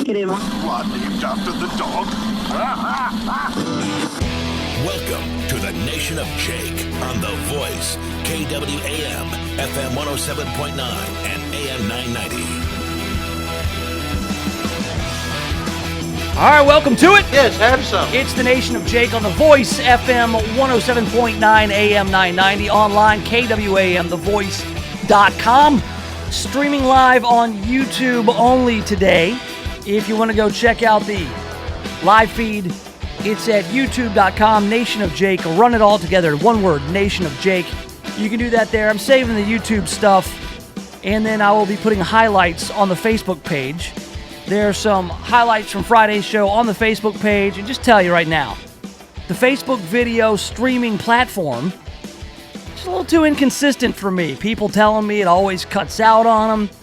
Negative. What, named after the dog? Welcome to the Nation of Jake on The Voice, KWAM, FM 107.9 and AM 990. All right, welcome to it. Yes, have some. It's the Nation of Jake on The Voice, FM 107.9, AM 990, online, KWAMTheVoice.com. Streaming live on YouTube only today. If you want to go check out the live feed, it's at youtube.com, Nation of Jake. Run it all together, one word, Nation of Jake. You can do that there. I'm saving the YouTube stuff, and then I will be putting highlights on the Facebook page. There are some highlights from Friday's show on the Facebook page, and just tell you right now, the Facebook video streaming platform is a little too inconsistent for me. People telling me it always cuts out on them.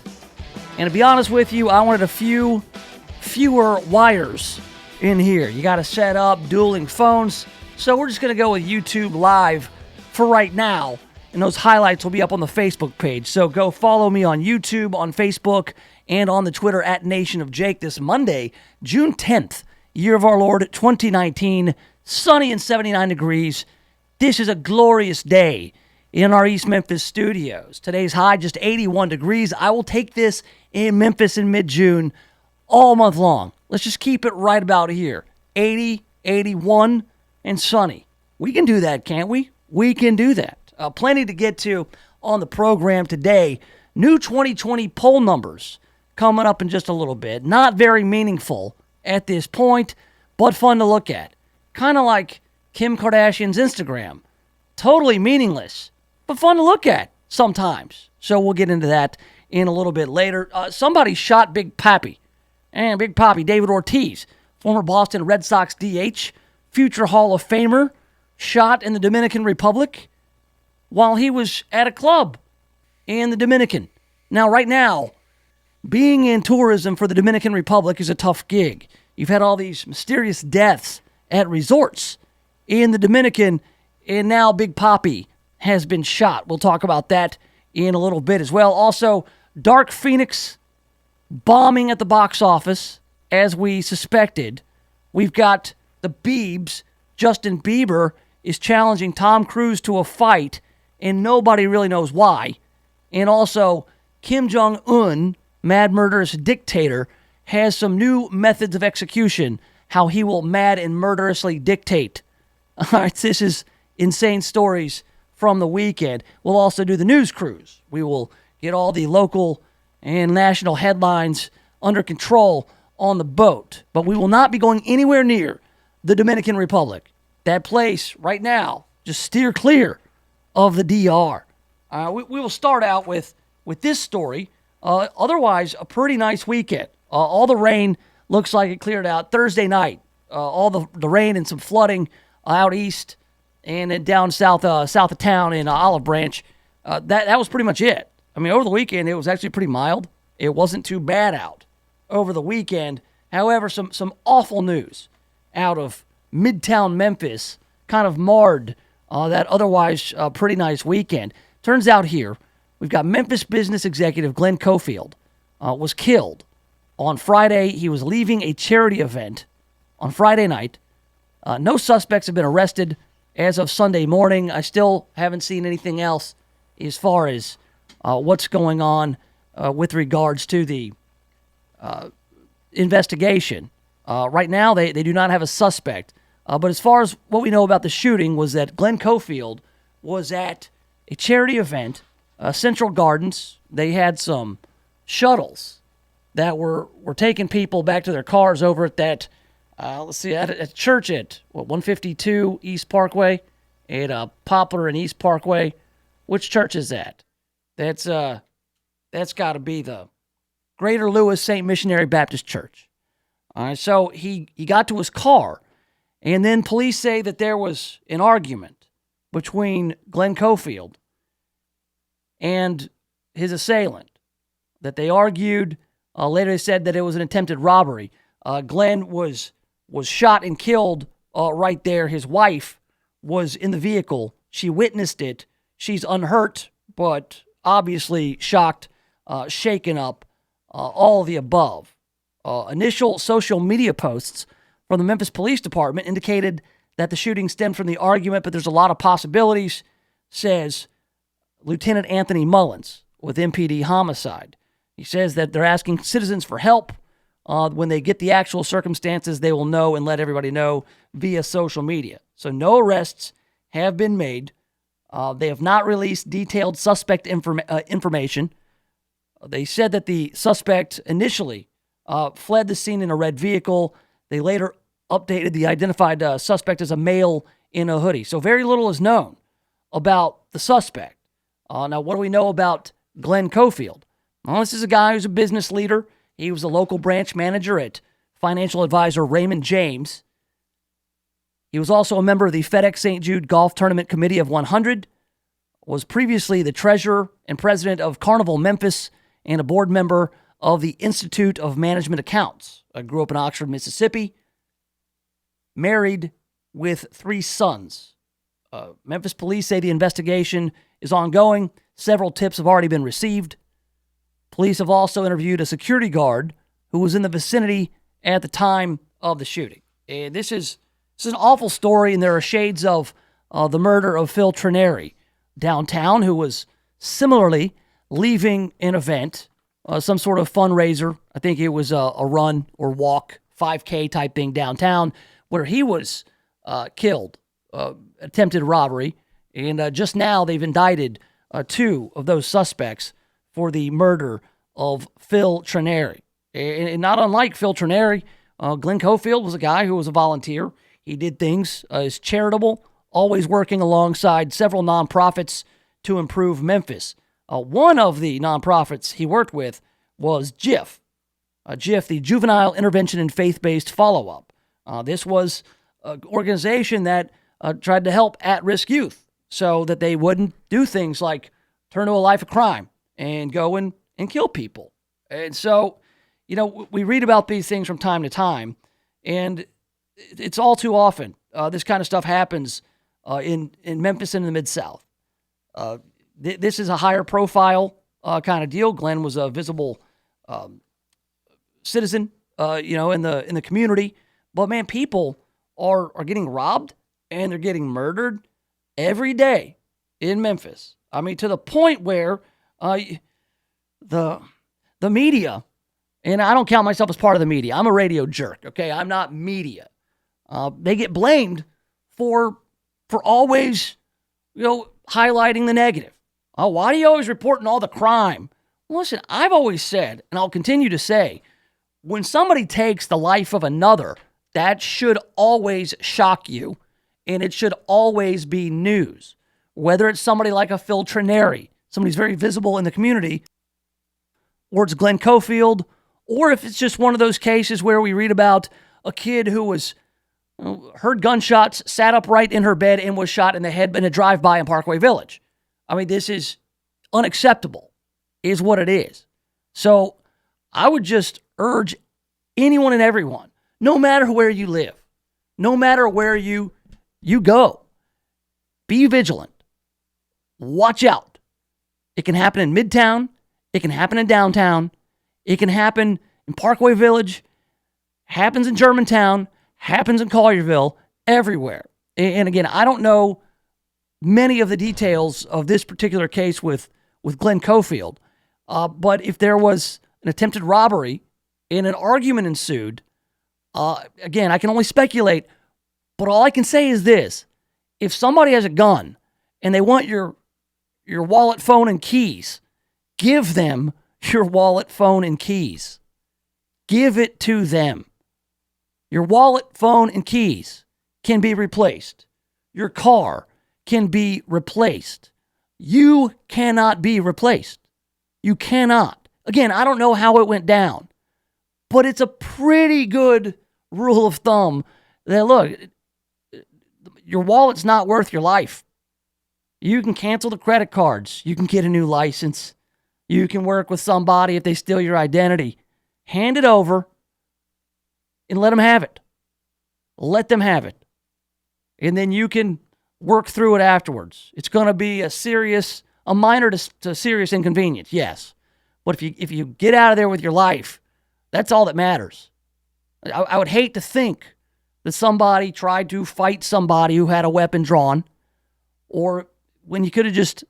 And to be honest with you, I wanted fewer wires in here. You got to set up dueling phones. So we're just going to go with YouTube Live for right now. And those highlights will be up on the Facebook page. So go follow me on YouTube, on Facebook, and on the Twitter at Nation of Jake this Monday, June 10th, year of our Lord 2019, sunny and 79 degrees. This is a glorious day in our East Memphis studios. Today's high just 81 degrees. I will take this in Memphis in mid-June all month long. Let's just keep it right about here. 80, 81, and sunny. We can do that, can't we? We can do that. Plenty to get to on the program today. New 2020 poll numbers coming up in just a little bit. Not very meaningful at this point, but fun to look at. Kind of like Kim Kardashian's Instagram. Totally meaningless, but fun to look at sometimes. So we'll get into that in a little bit later. Somebody shot Big Papi. And Big Papi, David Ortiz, former Boston Red Sox DH, future Hall of Famer, shot in the Dominican Republic while he was at a club in the Dominican. Now, right now, being in tourism for the Dominican Republic is a tough gig. You've had all these mysterious deaths at resorts in the Dominican, and now Big Papi has been shot. We'll talk about that in a little bit as well. Also, Dark Phoenix bombing at the box office, as we suspected. We've got the Biebs. Justin Bieber is challenging Tom Cruise to a fight, and nobody really knows why. And also, Kim Jong-un, mad murderous dictator, has some new methods of execution, how he will mad and murderously dictate. All right, this is insane stories from the weekend. We'll also do the news cruise. We will get all the local and national headlines under control on the boat. But we will not be going anywhere near the Dominican Republic. That place right now, just steer clear of the DR. We will start out with this story. Otherwise, a pretty nice weekend. All the rain looks like it cleared out Thursday night. All the rain and some flooding out east and then down south of town in Olive Branch. That was pretty much it. I mean, over the weekend, it was actually pretty mild. It wasn't too bad out over the weekend. However, some awful news out of Midtown Memphis kind of marred that otherwise pretty nice weekend. Turns out here, we've got Memphis business executive Glenn Cofield was killed on Friday. He was leaving a charity event on Friday night. No suspects have been arrested as of Sunday morning. I still haven't seen anything else as far as what's going on with regards to the investigation. Right now, they do not have a suspect. But as far as what we know about the shooting was that Glenn Cofield was at a charity event, Central Gardens. They had some shuttles that were taking people back to their cars over at that, at a church at 152 East Parkway, at Poplar and East Parkway. Which church is that? That's got to be the Greater Lewis St. Missionary Baptist Church. All right, so he got to his car, and then police say that there was an argument between Glenn Cofield and his assailant, that they argued. Later they said that it was an attempted robbery. Glenn was shot and killed right there. His wife was in the vehicle. She witnessed it. She's unhurt, but obviously shocked, shaken up, all of the above. Initial social media posts from the Memphis Police Department indicated that the shooting stemmed from the argument, but there's a lot of possibilities, says Lieutenant Anthony Mullins with MPD Homicide. He says that they're asking citizens for help. When they get the actual circumstances, they will know and let everybody know via social media. So no arrests have been made. They have not released detailed suspect information. They said that the suspect initially fled the scene in a red vehicle. They later updated the identified suspect as a male in a hoodie. So very little is known about the suspect. Now, what do we know about Glenn Cofield? Well, this is a guy who's a business leader. He was a local branch manager at financial advisor Raymond James. He was also a member of the FedEx St. Jude Golf Tournament Committee of 100, was previously the treasurer and president of Carnival Memphis, and a board member of the Institute of Management Accounts. I grew up in Oxford, Mississippi, married with 3 sons. Memphis police say the investigation is ongoing. Several tips have already been received. Police have also interviewed a security guard who was in the vicinity at the time of the shooting. And this is an awful story, and there are shades of the murder of Phil Trineri downtown, who was similarly leaving an event, some sort of fundraiser. I think it was a run or walk, 5K type thing downtown, where he was killed, attempted robbery. And just now they've indicted 2 of those suspects for the murder of Phil Trineri. And not unlike Phil Trineri, Glenn Cofield was a guy who was a volunteer. He did things as charitable, always working alongside several nonprofits to improve Memphis. One of the nonprofits he worked with was JIF. JIF, the Juvenile Intervention and Faith-Based Follow-Up. This was an organization that tried to help at-risk youth so that they wouldn't do things like turn to a life of crime and go and kill people. And so, we read about these things from time to time, and it's all too often this kind of stuff happens in Memphis and in the Mid-South. This is a higher profile kind of deal. Glenn was a visible citizen, in the community. But man, people are getting robbed and they're getting murdered every day in Memphis. I mean, to the point where the media, and I don't count myself as part of the media. I'm a radio jerk. Okay, I'm not media. They get blamed for always, highlighting the negative. Oh, why are you always reporting all the crime? Well, listen, I've always said, and I'll continue to say, when somebody takes the life of another, that should always shock you, and it should always be news. Whether it's somebody like a Phil Trineri, somebody who's very visible in the community, or it's Glenn Cofield, or if it's just one of those cases where we read about a kid who was heard gunshots, sat upright in her bed, and was shot in the head in a drive-by in Parkway Village. I mean, this is unacceptable, is what it is. So I would just urge anyone and everyone, no matter where you live, no matter where you go, be vigilant. Watch out. It can happen in Midtown. It can happen in downtown. It can happen in Parkway Village. Happens in Germantown. Happens in Collierville. Everywhere. And again, I don't know many of the details of this particular case with Glenn Cofield. But if there was an attempted robbery and an argument ensued, again, I can only speculate, but all I can say is this. If somebody has a gun and they want your wallet, phone, and keys, give them your wallet, phone, and keys. Give it to them. Your wallet, phone, and keys can be replaced. Your car can be replaced. You cannot be replaced. You cannot. Again, I don't know how it went down, but it's a pretty good rule of thumb that, look, your wallet's not worth your life. You can cancel the credit cards. You can get a new license. You can work with somebody if they steal your identity. Hand it over and let them have it. Let them have it. And then you can work through it afterwards. It's going to be a minor to serious inconvenience, yes. But if you get out of there with your life, That's all that matters. I would hate to think that somebody tried to fight somebody who had a weapon drawn, or when you could have just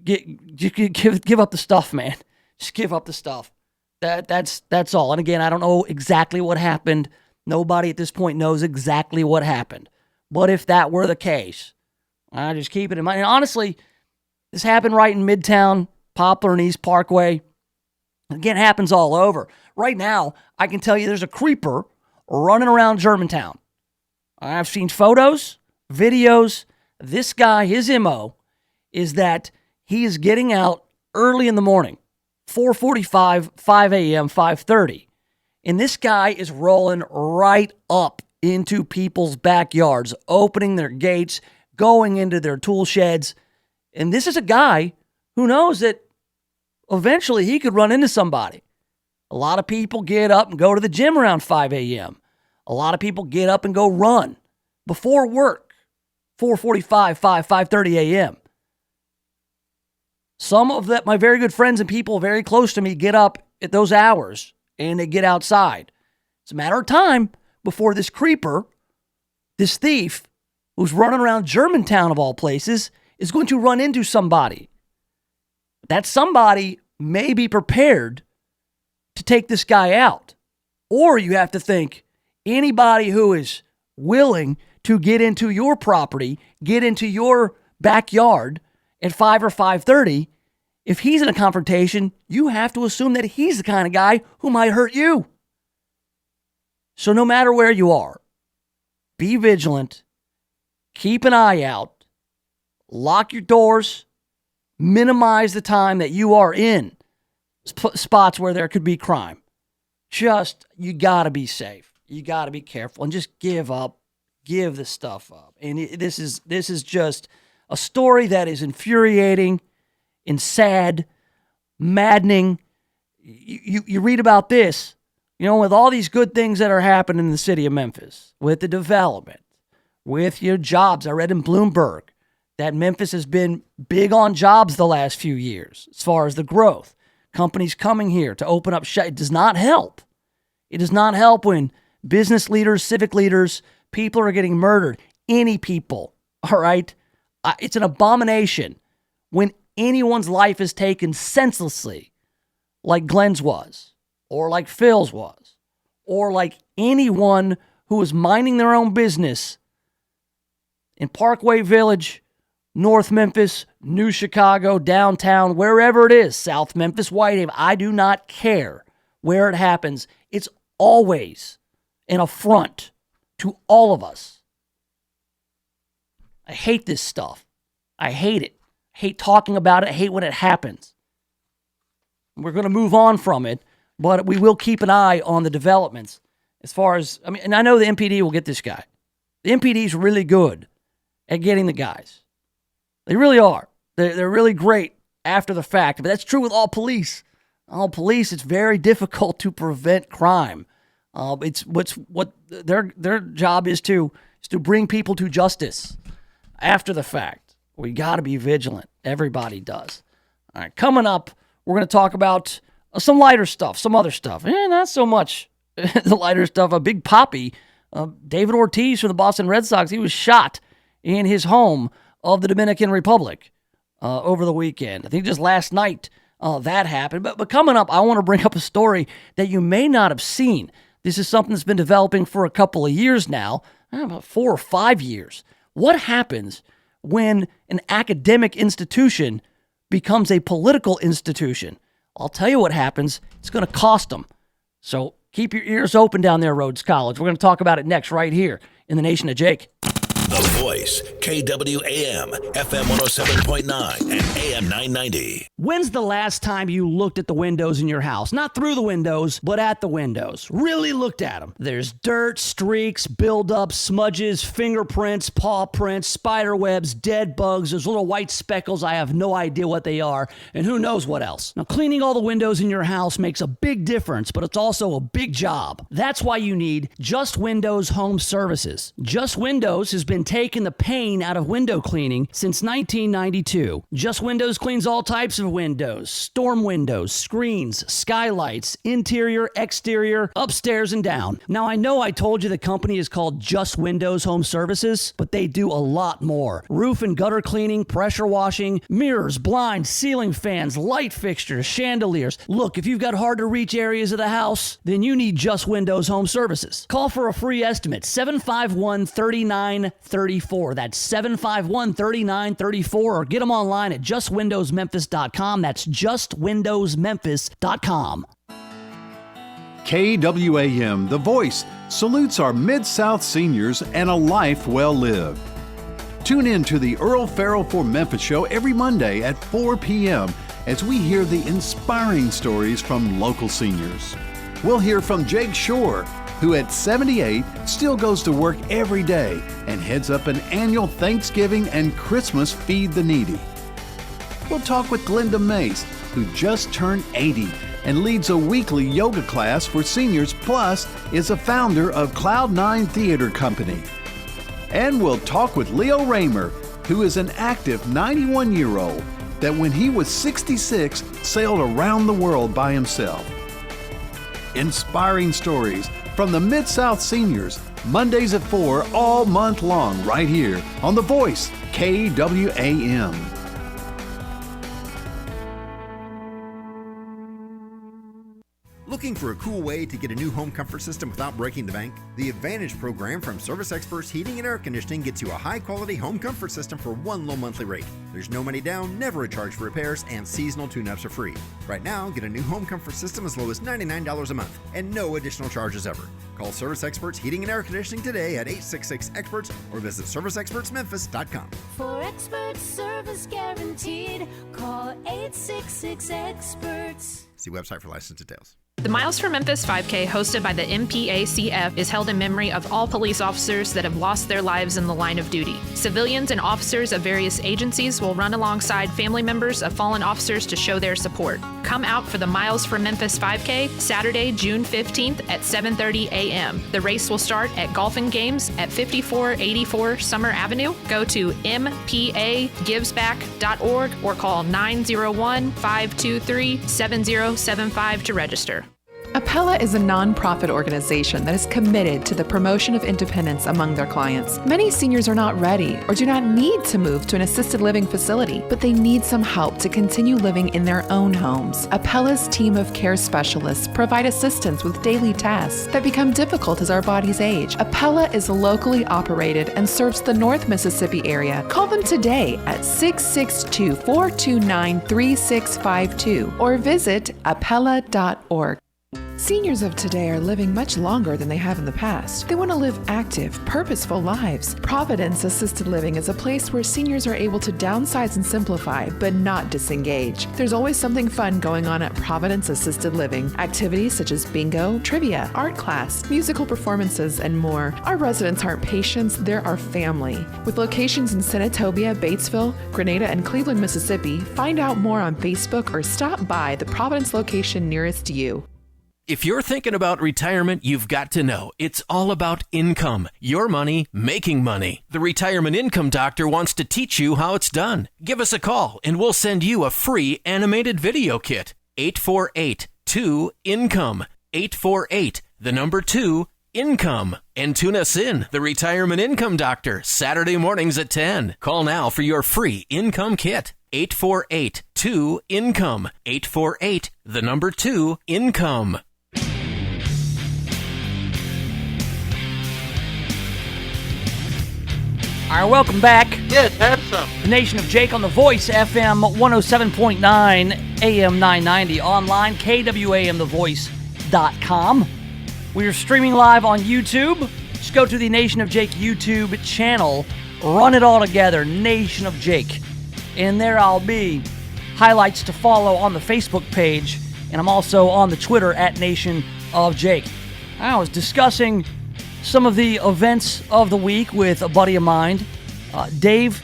give up the stuff, man. Just give up the stuff. That's all. And again, I don't know exactly what happened. Nobody at this point knows exactly what happened. But if that were the case, I just keep it in mind. And honestly, this happened right in Midtown, Poplar and East Parkway. Again, it happens all over. Right now, I can tell you there's a creeper running around Germantown. I've seen photos, videos. This guy, his MO is that he is getting out early in the morning, 4:45, 5 a.m., 5:30. And this guy is rolling right up into people's backyards, opening their gates, going into their tool sheds. And this is a guy who knows that eventually he could run into somebody. A lot of people get up and go to the gym around 5 a.m. A lot of people get up and go run before work, 4:45, 5:30 a.m. Some of that, my very good friends and people very close to me, get up at those hours and they get outside. It's a matter of time before this creeper, this thief, who's running around Germantown of all places, is going to run into somebody. That somebody may be prepared to take this guy out. Or you have to think anybody who is willing to get into your property, get into your backyard at 5 or 5:30, if he's in a confrontation, you have to assume that he's the kind of guy who might hurt you. So no matter where you are, be vigilant, keep an eye out, lock your doors, minimize the time that you are in spots where there could be crime. You got to be safe. You got to be careful and just give the stuff up. And this is just a story that is infuriating and sad, maddening. You read about this, with all these good things that are happening in the city of Memphis, with the development, with your jobs. I read in Bloomberg that Memphis has been big on jobs the last few years as far as the growth. Companies coming here to open up shop. It does not help. It does not help when business leaders, civic leaders, people are getting murdered. Any people, all right? It's an abomination when anyone's life is taken senselessly, like Glenn's was, or like Phil's was, or like anyone who was minding their own business in Parkway Village, North Memphis, New Chicago, downtown, wherever it is, South Memphis, Whitehaven. I do not care where it happens. It's always an affront to all of us. I hate this stuff. I hate it. I hate talking about it. I hate when it happens. We're going to move on from it, but we will keep an eye on the developments as far as, and I know the MPD will get this guy. The MPD is really good at getting the guys. They really are. They're really great after the fact, but that's true with all police. All police, it's very difficult to prevent crime. It's what their job is to bring people to justice after the fact. We got to be vigilant. Everybody does. All right, coming up, we're going to talk about some lighter stuff, some other stuff. Not so much the lighter stuff. A Big Papi, David Ortiz from the Boston Red Sox, he was shot in his home of the Dominican Republic over the weekend. I think just last night that happened. But coming up, I want to bring up a story that you may not have seen. This is something that's been developing for a couple of years now, about 4 or 5 years. What happens when an academic institution becomes a political institution? I'll tell you what happens. It's going to cost them. So keep your ears open down there, Rhodes College. We're going to talk about it next right here in the Nation of Jake. The Voice, KWAM, FM 107.9 and AM 990. When's the last time you looked at the windows in your house? Not through the windows, but at the windows. Really looked at them. There's dirt, streaks, buildup, smudges, fingerprints, paw prints, spider webs, dead bugs, those little white speckles. I have no idea what they are, and who knows what else. Now, cleaning all the windows in your house makes a big difference, but it's also a big job. That's why you need Just Windows Home Services. Just Windows has been been taking the pain out of window cleaning since 1992. Just Windows cleans all types of windows, storm windows, screens, skylights, interior, exterior, upstairs and down. Now, I know I told you the company is called Just Windows Home Services, but they do a lot more. Roof and gutter cleaning, pressure washing, mirrors, blinds, ceiling fans, light fixtures, chandeliers. Look, if you've got hard to reach areas of the house, then you need Just Windows Home Services. Call for a free estimate, 751-3934. That's 751-3934, or get them online at justwindowsmemphis.com. That's justwindowsmemphis.com. KWAM, The Voice, salutes our Mid-South seniors and a life well lived. Tune in to the Earl Farrell for Memphis show every Monday at 4 p.m. as we hear the inspiring stories from local seniors. We'll hear from Jake Shore, who at 78 still goes to work every day and heads up an annual Thanksgiving and Christmas Feed the Needy. We'll talk with Glenda Mace, who just turned 80 and leads a weekly yoga class for seniors, plus is a founder of Cloud9 Theater Company. And we'll talk with Leo Raymer, who is an active 91-year-old that when he was 66 sailed around the world by himself. Inspiring stories from the Mid-South seniors, Mondays at 4 all month long right here on The Voice, KWAM. Looking for a cool way to get a new home comfort system without breaking the bank? The Advantage program from Service Experts Heating and Air Conditioning gets you a high-quality home comfort system for one low monthly rate. There's no money down, never a charge for repairs, and seasonal tune-ups are free. Right now, get a new home comfort system as low as $99 a month and no additional charges ever. Call Service Experts Heating and Air Conditioning today at 866-EXPERTS or visit ServiceExpertsMemphis.com. For expert service guaranteed, call 866-EXPERTS. See website for license details. The Miles for Memphis 5K, hosted by the MPACF, is held in memory of all police officers that have lost their lives in the line of duty. Civilians and officers of various agencies will run alongside family members of fallen officers to show their support. Come out for the Miles for Memphis 5K, Saturday, June 15th at 7:30 a.m. The race will start at Golf and Games at 5484 Summer Avenue. Go to mpagivesback.org or call 901-523-7075 to register. Appella is a nonprofit organization that is committed to the promotion of independence among their clients. Many seniors are not ready or do not need to move to an assisted living facility, but they need some help to continue living in their own homes. Appella's team of care specialists provide assistance with daily tasks that become difficult as our bodies age. Appella is locally operated and serves the North Mississippi area. Call them today at 662-429-3652 or visit appella.org. Seniors of today are living much longer than they have in the past. They want to live active, purposeful lives. Providence Assisted Living is a place where seniors are able to downsize and simplify, but not disengage. There's always something fun going on at Providence Assisted Living. Activities such as bingo, trivia, art class, musical performances, and more. Our residents aren't patients, they're our family. With locations in Senatobia, Batesville, Grenada, and Cleveland, Mississippi, find out more on Facebook or stop by the Providence location nearest you. If you're thinking about retirement, you've got to know it's all about income. Your money making money. The Retirement Income Doctor wants to teach you how it's done. Give us a call and we'll send you a free animated video kit. 848-2-INCOME. 848-2-INCOME. And tune us in, The Retirement Income Doctor, Saturday mornings at 10. Call now for your free income kit. 848-2-INCOME. 848-2-INCOME. All right, welcome back. Yes, have some. The Nation of Jake on The Voice, FM 107.9, AM 990, online, KWAMTheVoice.com. We are streaming live on YouTube. Just go to the Nation of Jake YouTube channel, run it all together, Nation of Jake. And there I'll be. Highlights to follow on the Facebook page, and I'm also on the Twitter at Nation of Jake. I was discussing some of the events of the week with a buddy of mine, Dave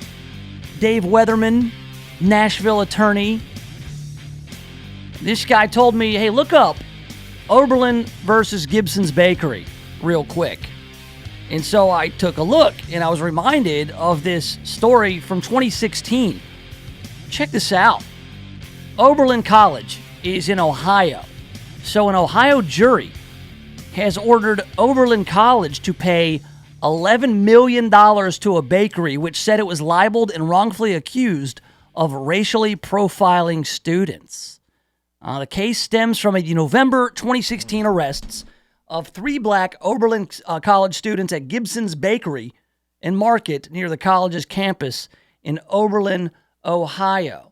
Weatherman, Nashville attorney. This guy told me, hey, look up Oberlin versus Gibson's Bakery real quick. And so I took a look, and I was reminded of this story from 2016. Check this out. Oberlin College is in Ohio. So an Ohio jury has ordered Oberlin College to pay $11 million to a bakery which said it was libeled and wrongfully accused of racially profiling students. The case stems from a November 2016 arrests of 3 black Oberlin College students at Gibson's Bakery and Market near the college's campus in Oberlin, Ohio.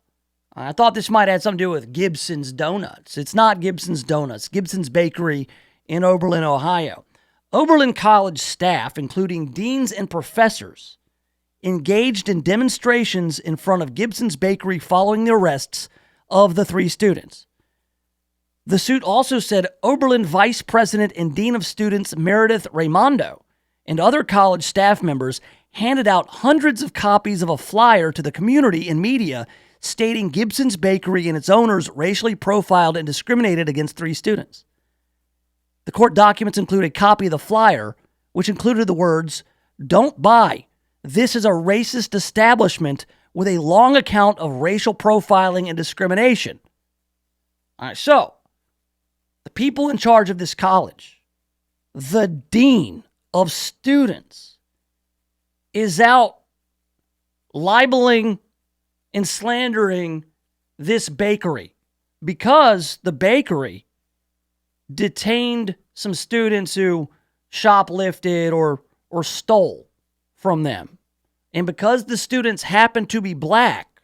I thought this might have something to do with Gibson's Donuts. It's not Gibson's Donuts. Gibson's Bakery in Oberlin, Ohio. Oberlin College staff, including deans and professors, engaged in demonstrations in front of Gibson's Bakery following the arrests of the 3 students. The suit also said Oberlin Vice President and Dean of Students Meredith Raimondo and other college staff members handed out hundreds of copies of a flyer to the community and media stating Gibson's Bakery and its owners racially profiled and discriminated against 3 students. The court documents include a copy of the flyer, which included the words, "Don't buy. This is a racist establishment with a long account of racial profiling and discrimination." All right, so the people in charge of this college, the dean of students, is out libeling and slandering this bakery because the bakery detained some students who shoplifted or stole from them. And because the students happen to be black,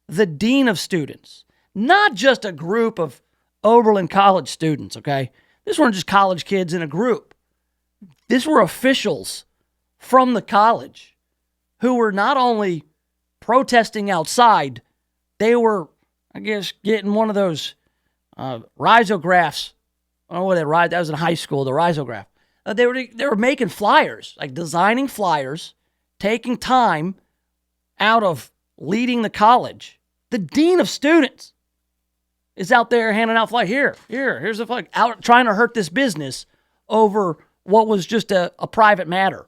the dean of students, not just a group of Oberlin College students, okay? These weren't just college kids in a group. These were officials from the college who were not only protesting outside, they were, I guess, getting one of those risographs. I don't know what that was in high school, the risograph. They were making flyers, like designing flyers, taking time out of leading the college. The dean of students is out there handing out flyers. Here's a flag, out trying to hurt this business over what was just a private matter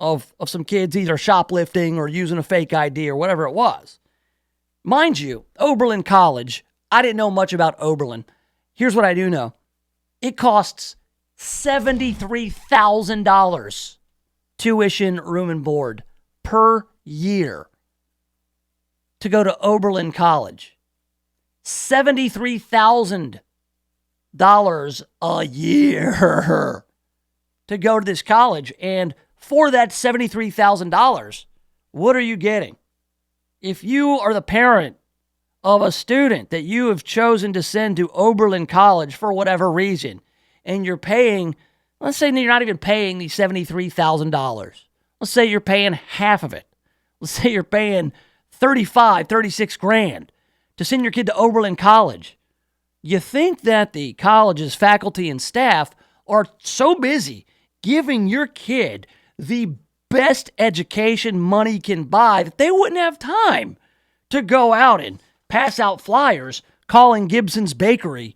of some kids either shoplifting or using a fake ID or whatever it was. Mind you, Oberlin College, I didn't know much about Oberlin. Here's what I do know. It costs $73,000 tuition, room, and board per year to go to Oberlin College. $73,000 a year to go to this college. And for that $73,000, what are you getting? If you are the parent of a student that you have chosen to send to Oberlin College for whatever reason, and you're paying, let's say you're not even paying the $73,000. Let's say you're paying half of it. Let's say you're paying 36 grand to send your kid to Oberlin College. You think that the college's faculty and staff are so busy giving your kid the best education money can buy that they wouldn't have time to go out and pass out flyers calling Gibson's Bakery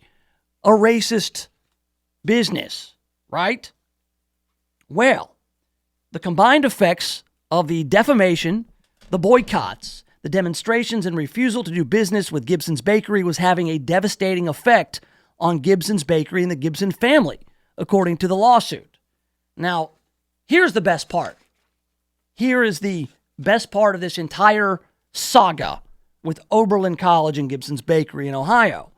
a racist business, right? Well, the combined effects of the defamation, the boycotts, the demonstrations, and refusal to do business with Gibson's Bakery was having a devastating effect on Gibson's Bakery and the Gibson family, according to the lawsuit. Now, here's the best part. Here is the best part of this entire saga with Oberlin College and Gibson's Bakery in Ohio.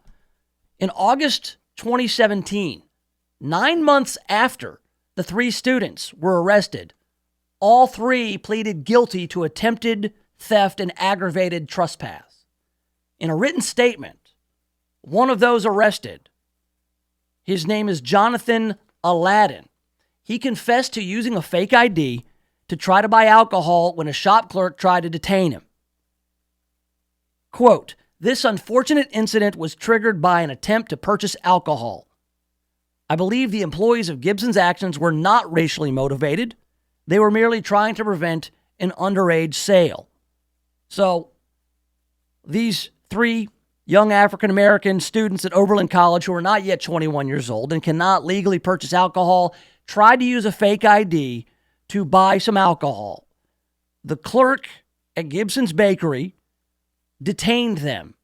In August 2017, 9 months after the 3 students were arrested, all 3 pleaded guilty to attempted theft and aggravated trespass. In a written statement, one of those arrested, his name is Jonathan Aladdin. He confessed to using a fake ID to try to buy alcohol when a shop clerk tried to detain him. Quote, "This unfortunate incident was triggered by an attempt to purchase alcohol. I believe the employees of Gibson's actions were not racially motivated. They were merely trying to prevent an underage sale." So these 3 young African-American students at Oberlin College who are not yet 21 years old and cannot legally purchase alcohol tried to use a fake ID to buy some alcohol. The clerk at Gibson's Bakery detained them,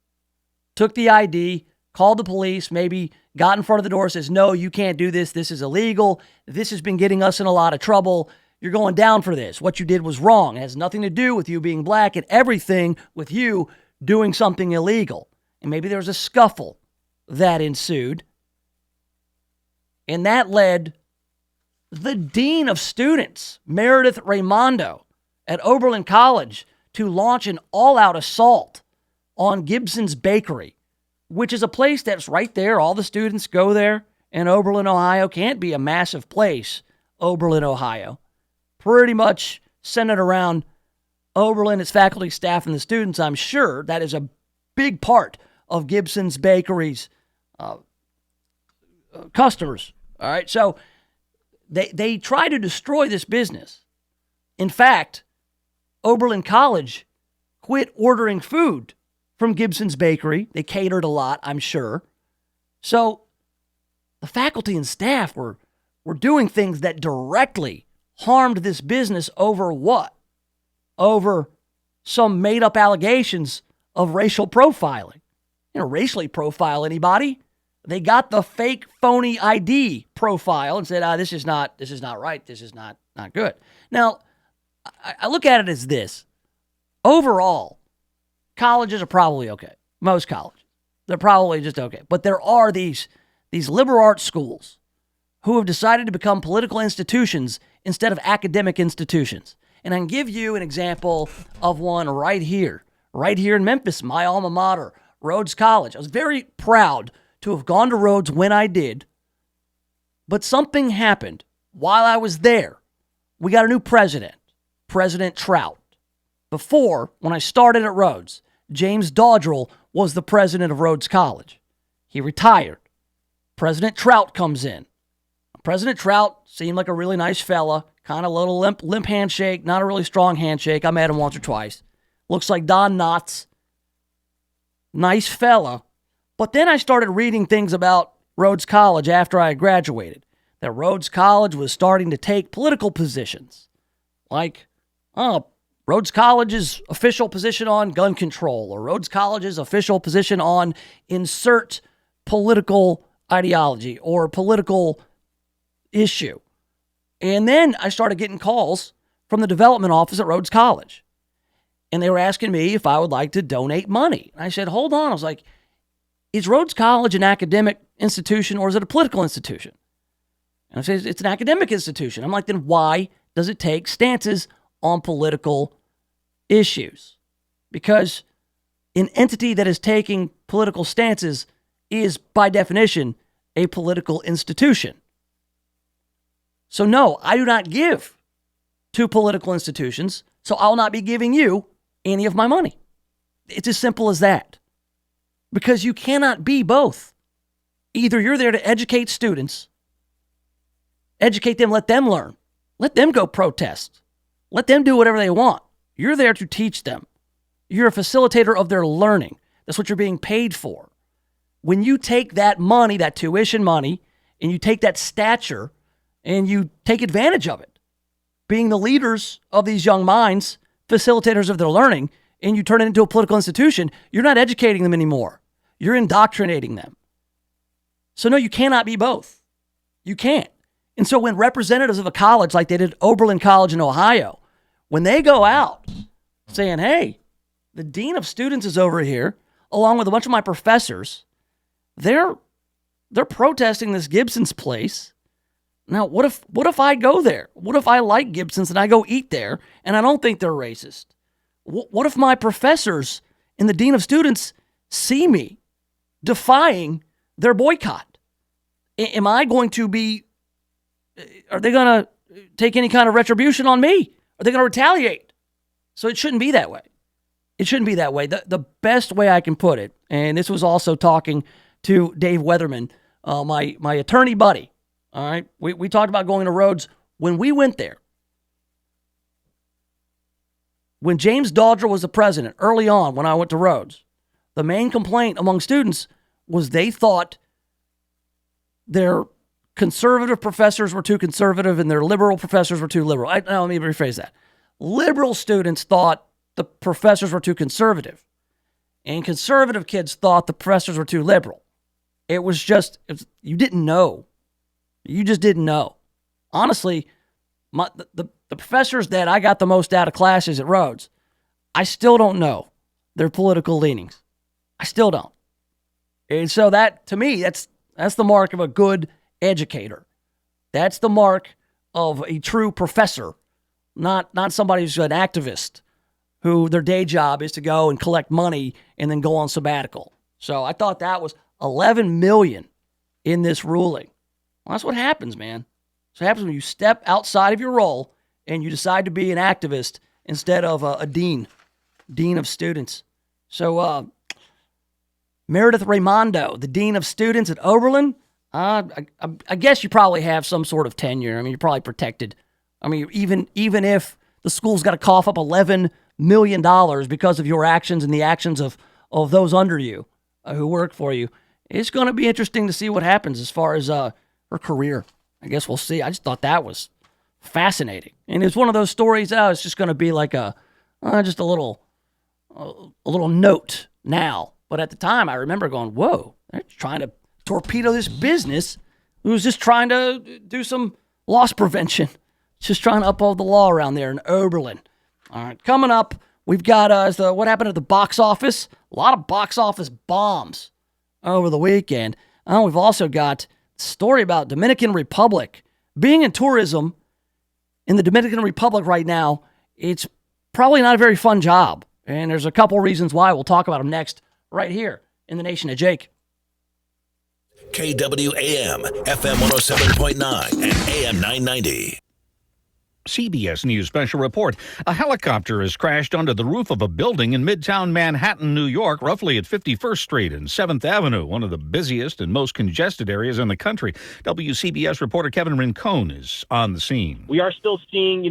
took the ID, called the police, maybe got in front of the door, says, no, you can't do this. This is illegal. This has been getting us in a lot of trouble. You're going down for this. What you did was wrong. It has nothing to do with you being black and everything with you doing something illegal. And maybe there was a scuffle that ensued. And that led the dean of students, Meredith Raimondo at Oberlin College, to launch an all-out assault on Gibson's Bakery, which is a place that's right there. All the students go there. And Oberlin, Ohio can't be a massive place, Oberlin, Ohio. Pretty much centered around Oberlin, its faculty, staff, and the students. I'm sure that is a big part of Gibson's Bakery's customers. All right, so they try to destroy this business. In fact, Oberlin College quit ordering food from Gibson's Bakery. They catered a lot, I'm sure. So the faculty and staff were doing things that directly harmed this business over what? Over some made-up allegations of racial profiling. Racially profile anybody? They got the fake, phony ID profile and said, this is not right. This is not good. Now, I look at it as this. Overall, colleges are probably okay. Most colleges. They're probably just okay. But there are these liberal arts schools who have decided to become political institutions instead of academic institutions. And I can give you an example of one right here in Memphis, my alma mater, Rhodes College. I was very proud to have gone to Rhodes when I did, but something happened while I was there. We got a new president, President Trout. Before, when I started at Rhodes, James Dodrell was the president of Rhodes College. He retired. President Trout comes in. President Trout seemed like a really nice fella, kind of a little limp handshake, not a really strong handshake. I met him once or twice. Looks like Don Knotts. Nice fella. But then I started reading things about Rhodes College after I graduated. That Rhodes College was starting to take political positions. Like, Rhodes College's official position on gun control, or Rhodes College's official position on insert political ideology or political issue. And then I started getting calls from the development office at Rhodes College. And they were asking me if I would like to donate money. And I said, hold on. I was like, is Rhodes College an academic institution or is it a political institution? And I said, it's an academic institution. I'm like, then why does it take stances on political issues? Because an entity that is taking political stances is, by definition, a political institution. So no, I do not give to political institutions, so I'll not be giving you any of my money. It's as simple as that. Because you cannot be both. Either you're there to educate students, educate them, let them learn, let them go protest, let them do whatever they want. You're there to teach them. You're a facilitator of their learning. That's what you're being paid for. When you take that money, that tuition money, and you take that stature and you take advantage of it, being the leaders of these young minds, facilitators of their learning, and you turn it into a political institution, you're not educating them anymore. You're indoctrinating them. So no, you cannot be both. You can't. And so when representatives of a college like they did Oberlin College in Ohio, when they go out saying, hey, the dean of students is over here, along with a bunch of my professors, they're protesting this Gibson's place. Now, what if I go there? What if I like Gibson's and I go eat there and I don't think they're racist? What if my professors and the dean of students see me defying their boycott? Am I going to be, are they going to take any kind of retribution on me? Are they going to retaliate? So it shouldn't be that way. It shouldn't be that way. The best way I can put it, and this was also talking to Dave Weatherman, my attorney buddy. All right. We talked about going to Rhodes. When we went there, when James Dodrell was the president, early on when I went to Rhodes, the main complaint among students was they thought their conservative professors were too conservative and their liberal professors were too liberal. No, let me rephrase that. Liberal students thought the professors were too conservative, and conservative kids thought the professors were too liberal. You didn't know. You just didn't know. Honestly, the professors that I got the most out of classes at Rhodes, I still don't know their political leanings. I still don't. And so that, to me, that's the mark of a good educator. That's the mark of a true professor, not somebody who's an activist who their day job is to go and collect money and then go on sabbatical. So I thought that was $11 million in this ruling. Well, that's what happens, man. So it happens when you step outside of your role and you decide to be an activist instead of a dean of students. So Meredith Raimondo, the dean of students at Oberlin, I guess you probably have some sort of tenure. I mean, you're probably protected. I mean, even if the school's got to cough up $11 million because of your actions and the actions of those under you who work for you, it's going to be interesting to see what happens as far as her career. I guess we'll see. I just thought that was fascinating. And it's one of those stories, it's just going to be like just a little note now. But at the time, I remember going, whoa, they're trying to torpedo this business who's just trying to do some loss prevention, just trying to uphold the law around there in Oberlin. All right, coming up, we've got what happened at the box office. A lot of box office bombs over the weekend. We've also got a story about Dominican Republic. Being in tourism in the Dominican Republic right now, it's probably not a very fun job. And there's a couple reasons why. We'll talk about them next, right here in the Nation of Jake. KWAM, FM 107.9 and AM 990. CBS News special report. A helicopter has crashed onto the roof of a building in Midtown Manhattan, New York, roughly at 51st Street and 7th Avenue, one of the busiest and most congested areas in the country. WCBS reporter Kevin Rincon is on the scene. We are still seeing,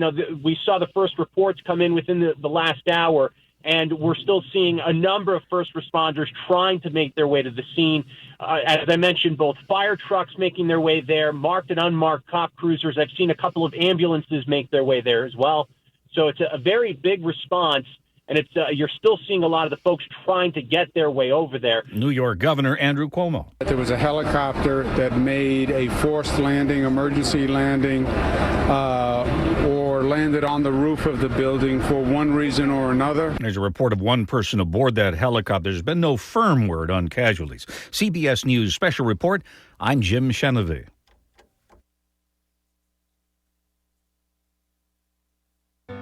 we saw the first reports come in within the last hour, and we're still seeing a number of first responders trying to make their way to the scene. As I mentioned, both fire trucks making their way there, marked and unmarked cop cruisers. I've seen a couple of ambulances make their way there as well. So it's a very big response, and it's you're still seeing a lot of the folks trying to get their way over there. New York Governor Andrew Cuomo. There was a helicopter that made a forced landing, emergency landing, or landed on the roof of the building for one reason or another. There's a report of one person aboard that helicopter. There's been no firm word on casualties. CBS News special report. I'm Jim Chenevey.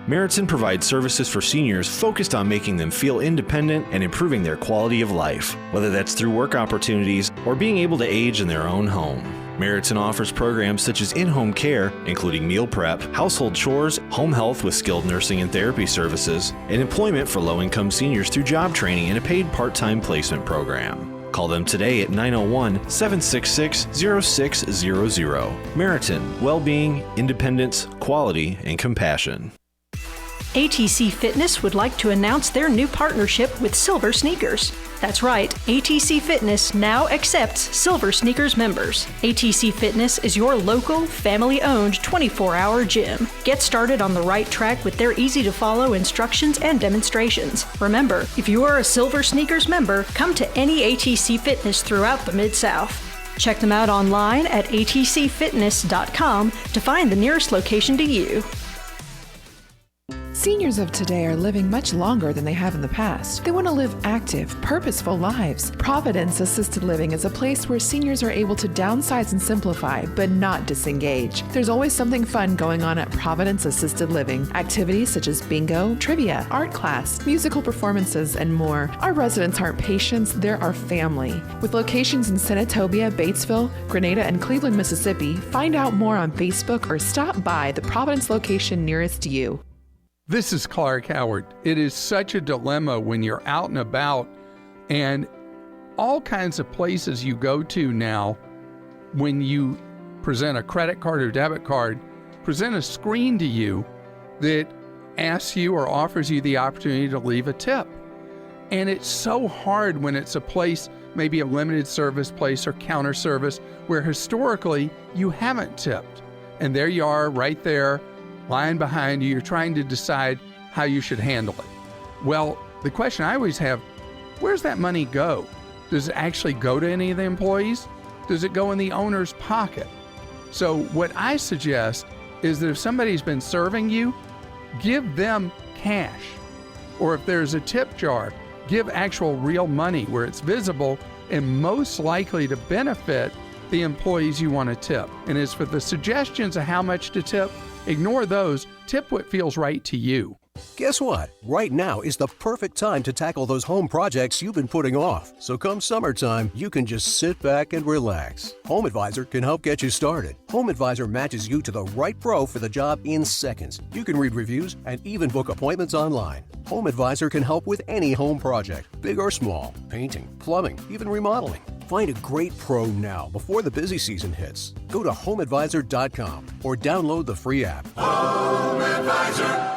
Meriton provides services for seniors focused on making them feel independent and improving their quality of life, whether that's through work opportunities or being able to age in their own home. Meriton offers programs such as in-home care, including meal prep, household chores, home health with skilled nursing and therapy services, and employment for low-income seniors through job training and a paid part-time placement program. Call them today at 901-766-0600. Meriton, well-being, independence, quality, and compassion. ATC Fitness would like to announce their new partnership with Silver Sneakers. That's right, ATC Fitness now accepts Silver Sneakers members. ATC Fitness is your local, family-owned 24-hour gym. Get started on the right track with their easy-to-follow instructions and demonstrations. Remember, if you are a Silver Sneakers member, come to any ATC Fitness throughout the Mid-South. Check them out online at atcfitness.com to find the nearest location to you. Seniors of today are living much longer than they have in the past. They want to live active, purposeful lives. Providence Assisted Living is a place where seniors are able to downsize and simplify, but not disengage. There's always something fun going on at Providence Assisted Living. Activities such as bingo, trivia, art class, musical performances, and more. Our residents aren't patients, they're our family. With locations in Senatobia, Batesville, Grenada, and Cleveland, Mississippi, find out more on Facebook or stop by the Providence location nearest you. This is Clark Howard. It is such a dilemma when you're out and about, and all kinds of places you go to now, when you present a credit card or debit card, present a screen to you that asks you or offers you the opportunity to leave a tip. And it's so hard when it's a place maybe a limited service place or counter service where historically you haven't tipped. And there you are right there, lying behind you. You're trying to decide how you should handle it. Well, the question I always have, where's that money go? Does it actually go to any of the employees? Does it go in the owner's pocket? So what I suggest is that if somebody's been serving you, give them cash. Or if there's a tip jar, give actual real money where it's visible and most likely to benefit the employees you want to tip. And as for the suggestions of how much to tip, ignore those. Tip what feels right to you. Guess what? Right now is the perfect time to tackle those home projects you've been putting off. So come summertime, you can just sit back and relax. Home Advisor can help get you started. Home Advisor matches you to the right pro for the job in seconds. You can read reviews and even book appointments online. Home Advisor can help with any home project, big or small, painting, plumbing, even remodeling. Find a great pro now before the busy season hits. Go to homeadvisor.com or download the free app. Home Advisor.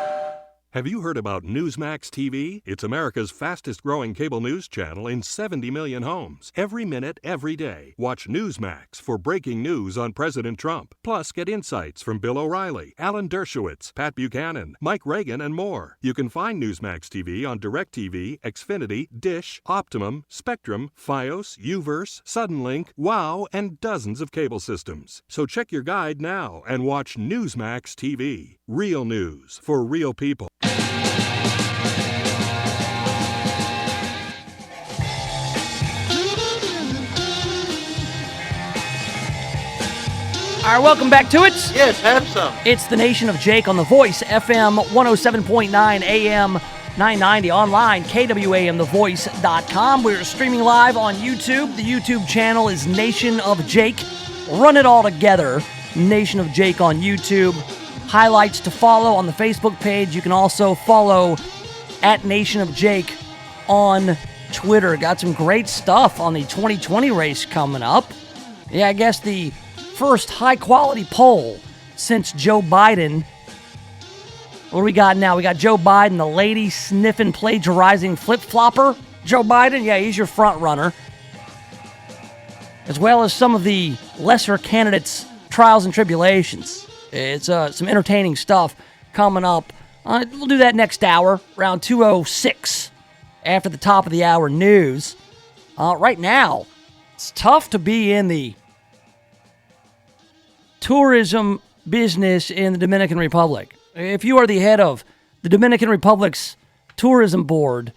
Have you heard about Newsmax TV? It's America's fastest growing cable news channel in 70 million homes. Every minute, every day. Watch Newsmax for breaking news on President Trump. Plus, get insights from Bill O'Reilly, Alan Dershowitz, Pat Buchanan, Mike Reagan, and more. You can find Newsmax TV on DirecTV, Xfinity, Dish, Optimum, Spectrum, Fios, Uverse, Suddenlink, WOW, and dozens of cable systems. So check your guide now and watch Newsmax TV. Real news for real people. All right, welcome back to it. Yes, have some. It's the Nation of Jake on The Voice, FM 107.9, AM 990, online, KWAM, We're streaming live on YouTube. The YouTube channel is Nation of Jake. Run it all together, Nation of Jake on YouTube. Highlights to follow on the Facebook page. You can also follow at Nation of Jake on Twitter. Got some great stuff on the 2020 race coming up. Yeah, I guess the first high-quality poll since Joe Biden. What do we got now? We got Joe Biden, the lady-sniffing, plagiarizing flip-flopper. Joe Biden, yeah, he's your front runner. As well as some of the lesser candidates' trials and tribulations. It's some entertaining stuff coming up. We'll do that next hour, around 2:06, after the top of the hour news. Right now, it's tough to be in the tourism business in the Dominican Republic. If you are the head of the Dominican Republic's tourism board,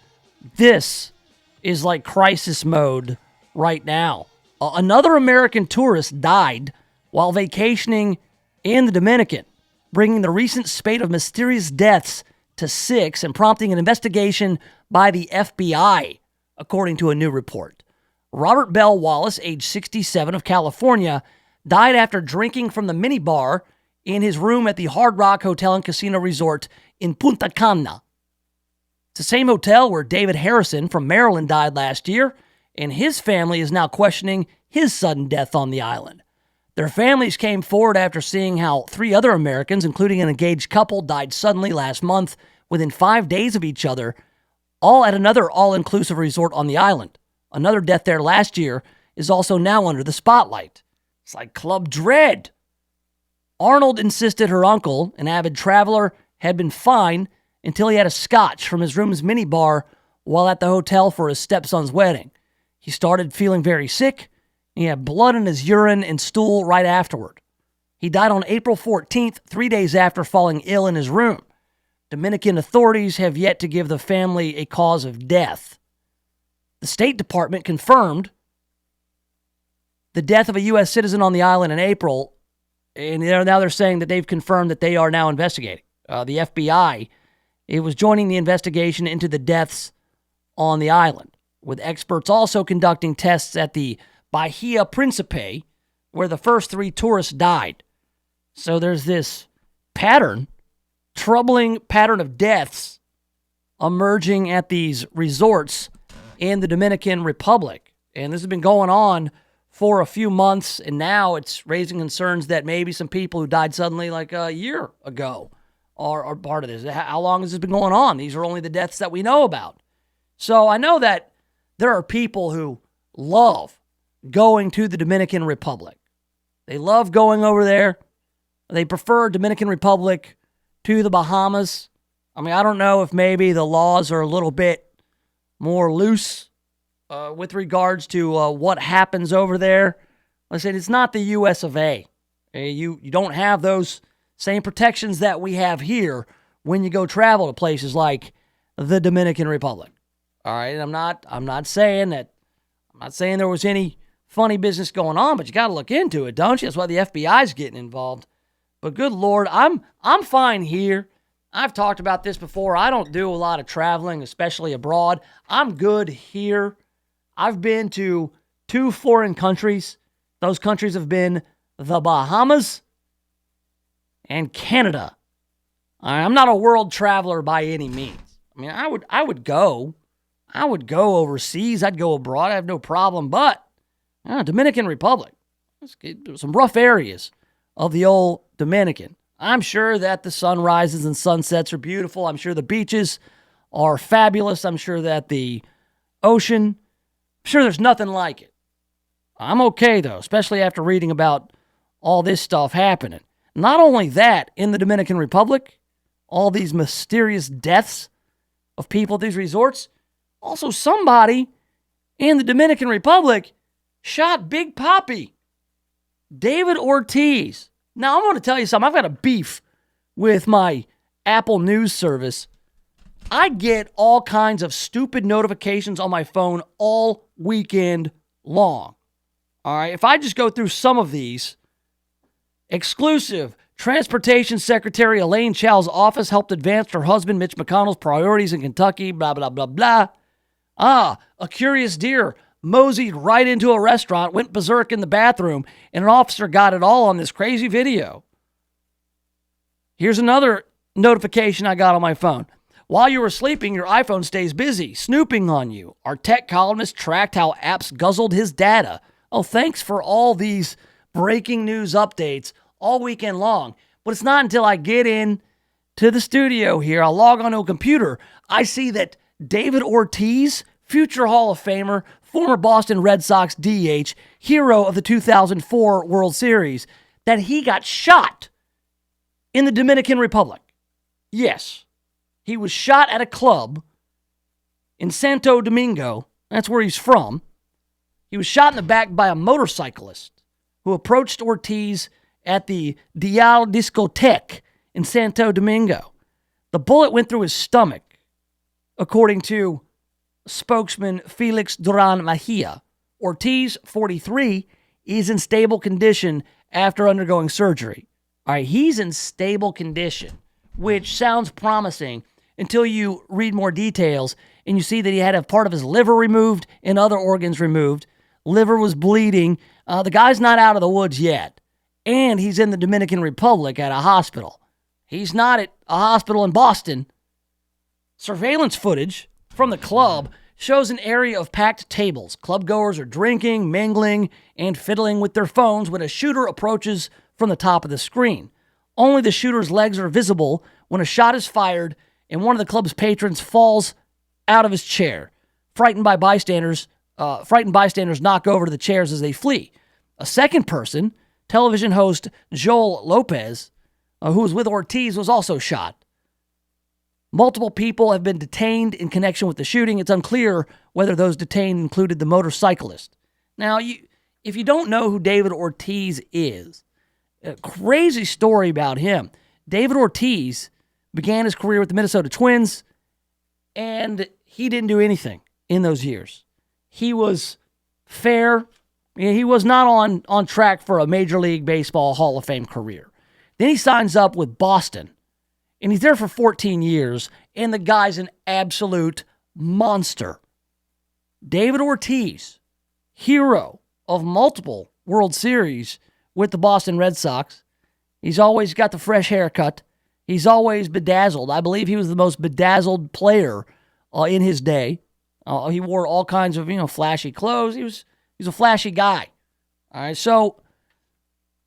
this is like crisis mode right now. Another American tourist died while vacationing in the Dominican, bringing the recent spate of mysterious deaths to 6 and prompting an investigation by the FBI, according to a new report. Robert Bell Wallace, age 67, of California, died after drinking from the minibar in his room at the Hard Rock Hotel and Casino Resort in Punta Cana. It's the same hotel where David Harrison from Maryland died last year, and his family is now questioning his sudden death on the island. Their families came forward after seeing how 3 other Americans, including an engaged couple, died suddenly last month within 5 days of each other, all at another all-inclusive resort on the island. Another death there last year is also now under the spotlight. It's like Club Dread. Arnold insisted her uncle, an avid traveler, had been fine until he had a scotch from his room's minibar while at the hotel for his stepson's wedding. He started feeling very sick. He had blood in his urine and stool right afterward. He died on April 14th, 3 days after falling ill in his room. Dominican authorities have yet to give the family a cause of death. The State Department confirmed the death of a U.S. citizen on the island in April, and now they're saying that they've confirmed that they are now investigating. The FBI, it was joining the investigation into the deaths on the island, with experts also conducting tests at the Bahia Principe, where the first 3 tourists died. So there's this troubling pattern of deaths emerging at these resorts in the Dominican Republic. And this has been going on for a few months, and now it's raising concerns that maybe some people who died suddenly like a year ago are part of this. How long has this been going on? These are only the deaths that we know about. So I know that there are people who love going to the Dominican Republic. They love going over there. They prefer Dominican Republic to the Bahamas. I mean, I don't know if maybe the laws are a little bit more loose with regards to what happens over there. Like I said, it's not the U.S. of A. You don't have those same protections that we have here when you go travel to places like the Dominican Republic. All right, I'm not saying there was any funny business going on, but you got to look into it, don't you? That's why the FBI's getting involved. But good Lord, I'm fine here. I've talked about this before. I don't do a lot of traveling, especially abroad. I'm good here. I've been to 2 foreign countries. Those countries have been the Bahamas and Canada. I'm not a world traveler by any means. I mean, I would go overseas. I'd go abroad. I have no problem. But Dominican Republic, some rough areas of the old Dominican. I'm sure that the sunrises and sunsets are beautiful. I'm sure the beaches are fabulous. I'm sure that the ocean, I'm sure there's nothing like it. I'm okay, though, especially after reading about all this stuff happening. Not only that, in the Dominican Republic, all these mysterious deaths of people at these resorts, also somebody in the Dominican Republic shot Big Papi, David Ortiz. Now, I'm going to tell you something. I've got a beef with my Apple News service. I get all kinds of stupid notifications on my phone all weekend long. All right, if I just go through some of these, exclusive. Transportation Secretary Elaine Chao's office helped advance her husband Mitch McConnell's priorities in Kentucky, blah, blah, blah, blah. A curious deer moseyed right into a restaurant, went berserk in the bathroom, and an officer got it all on this crazy video. Here's another notification I got on my phone. While you were sleeping, your iPhone stays busy, snooping on you. Our tech columnist tracked how apps guzzled his data. Oh, thanks for all these breaking news updates all weekend long. But it's not until I get in to the studio here, I'll log onto a computer, I see that David Ortiz, future Hall of Famer, former Boston Red Sox DH, hero of the 2004 World Series, that he got shot in the Dominican Republic. Yes, he was shot at a club in Santo Domingo. That's where he's from. He was shot in the back by a motorcyclist who approached Ortiz at the Dial Discotheque in Santo Domingo. The bullet went through his stomach, according to spokesman Felix Duran Mejia. Ortiz, 43, is in stable condition after undergoing surgery. All right, he's in stable condition, which sounds promising until you read more details and you see that he had a part of his liver removed and other organs removed. Liver was bleeding. The guy's not out of the woods yet. And he's in the Dominican Republic at a hospital. He's not at a hospital in Boston. Surveillance footage from the club shows an area of packed tables. Clubgoers are drinking, mingling, and fiddling with their phones when a shooter approaches from the top of the screen. Only the shooter's legs are visible when a shot is fired and one of the club's patrons falls out of his chair. Frightened bystanders knock over to the chairs as they flee. A second person, television host Joel Lopez, who was with Ortiz, was also shot. Multiple people have been detained in connection with the shooting. It's unclear whether those detained included the motorcyclist. Now, if you don't know who David Ortiz is, a crazy story about him. David Ortiz began his career with the Minnesota Twins, and he didn't do anything in those years. He was fair. He was not on track for a Major League Baseball Hall of Fame career. Then he signs up with Boston, and he's there for 14 years, and the guy's an absolute monster. David Ortiz, hero of multiple World Series with the Boston Red Sox. He's always got the fresh haircut. He's always bedazzled. I believe he was the most bedazzled player in his day. He wore all kinds of, flashy clothes. He's a flashy guy. All right, so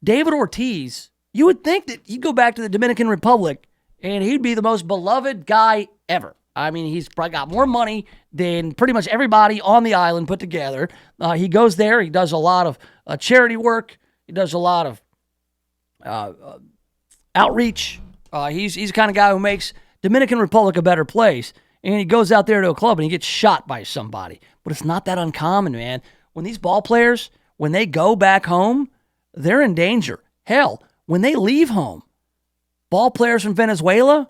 David Ortiz, you would think that he'd go back to the Dominican Republic and he'd be the most beloved guy ever. I mean, he's probably got more money than pretty much everybody on the island put together. He goes there. He does a lot of charity work. He does a lot of outreach. He's the kind of guy who makes Dominican Republic a better place. And he goes out there to a club and he gets shot by somebody. But it's not that uncommon, man. When these ball players, when they go back home, they're in danger. Hell, when they leave home, ball players from Venezuela,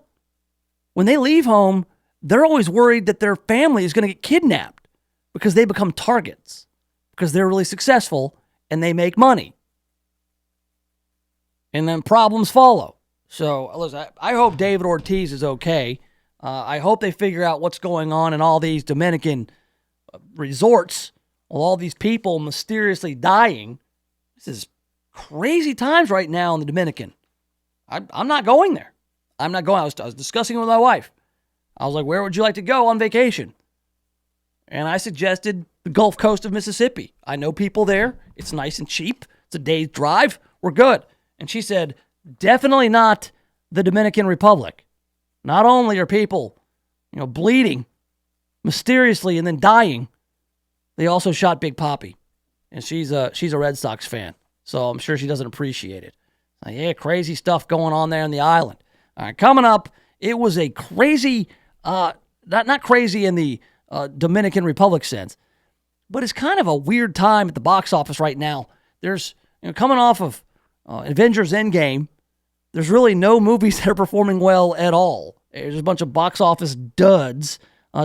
when they leave home, they're always worried that their family is going to get kidnapped because they become targets, because they're really successful and they make money. And then problems follow. So, listen, I hope David Ortiz is okay. I hope they figure out what's going on in all these Dominican resorts with all these people mysteriously dying. This is crazy times right now in the Dominican. I'm not going there. I'm not going. I was discussing it with my wife. I was like, where would you like to go on vacation? And I suggested the Gulf Coast of Mississippi. I know people there. It's nice and cheap. It's a day's drive. We're good. And she said, definitely not the Dominican Republic. Not only are people, bleeding mysteriously and then dying, they also shot Big Papi. And she's a Red Sox fan. So I'm sure she doesn't appreciate it. Yeah, crazy stuff going on there on the island. All right, coming up, it was a crazy, not crazy in the Dominican Republic sense, but it's kind of a weird time at the box office right now. There's, coming off of Avengers Endgame, there's really no movies that are performing well at all. There's a bunch of box office duds.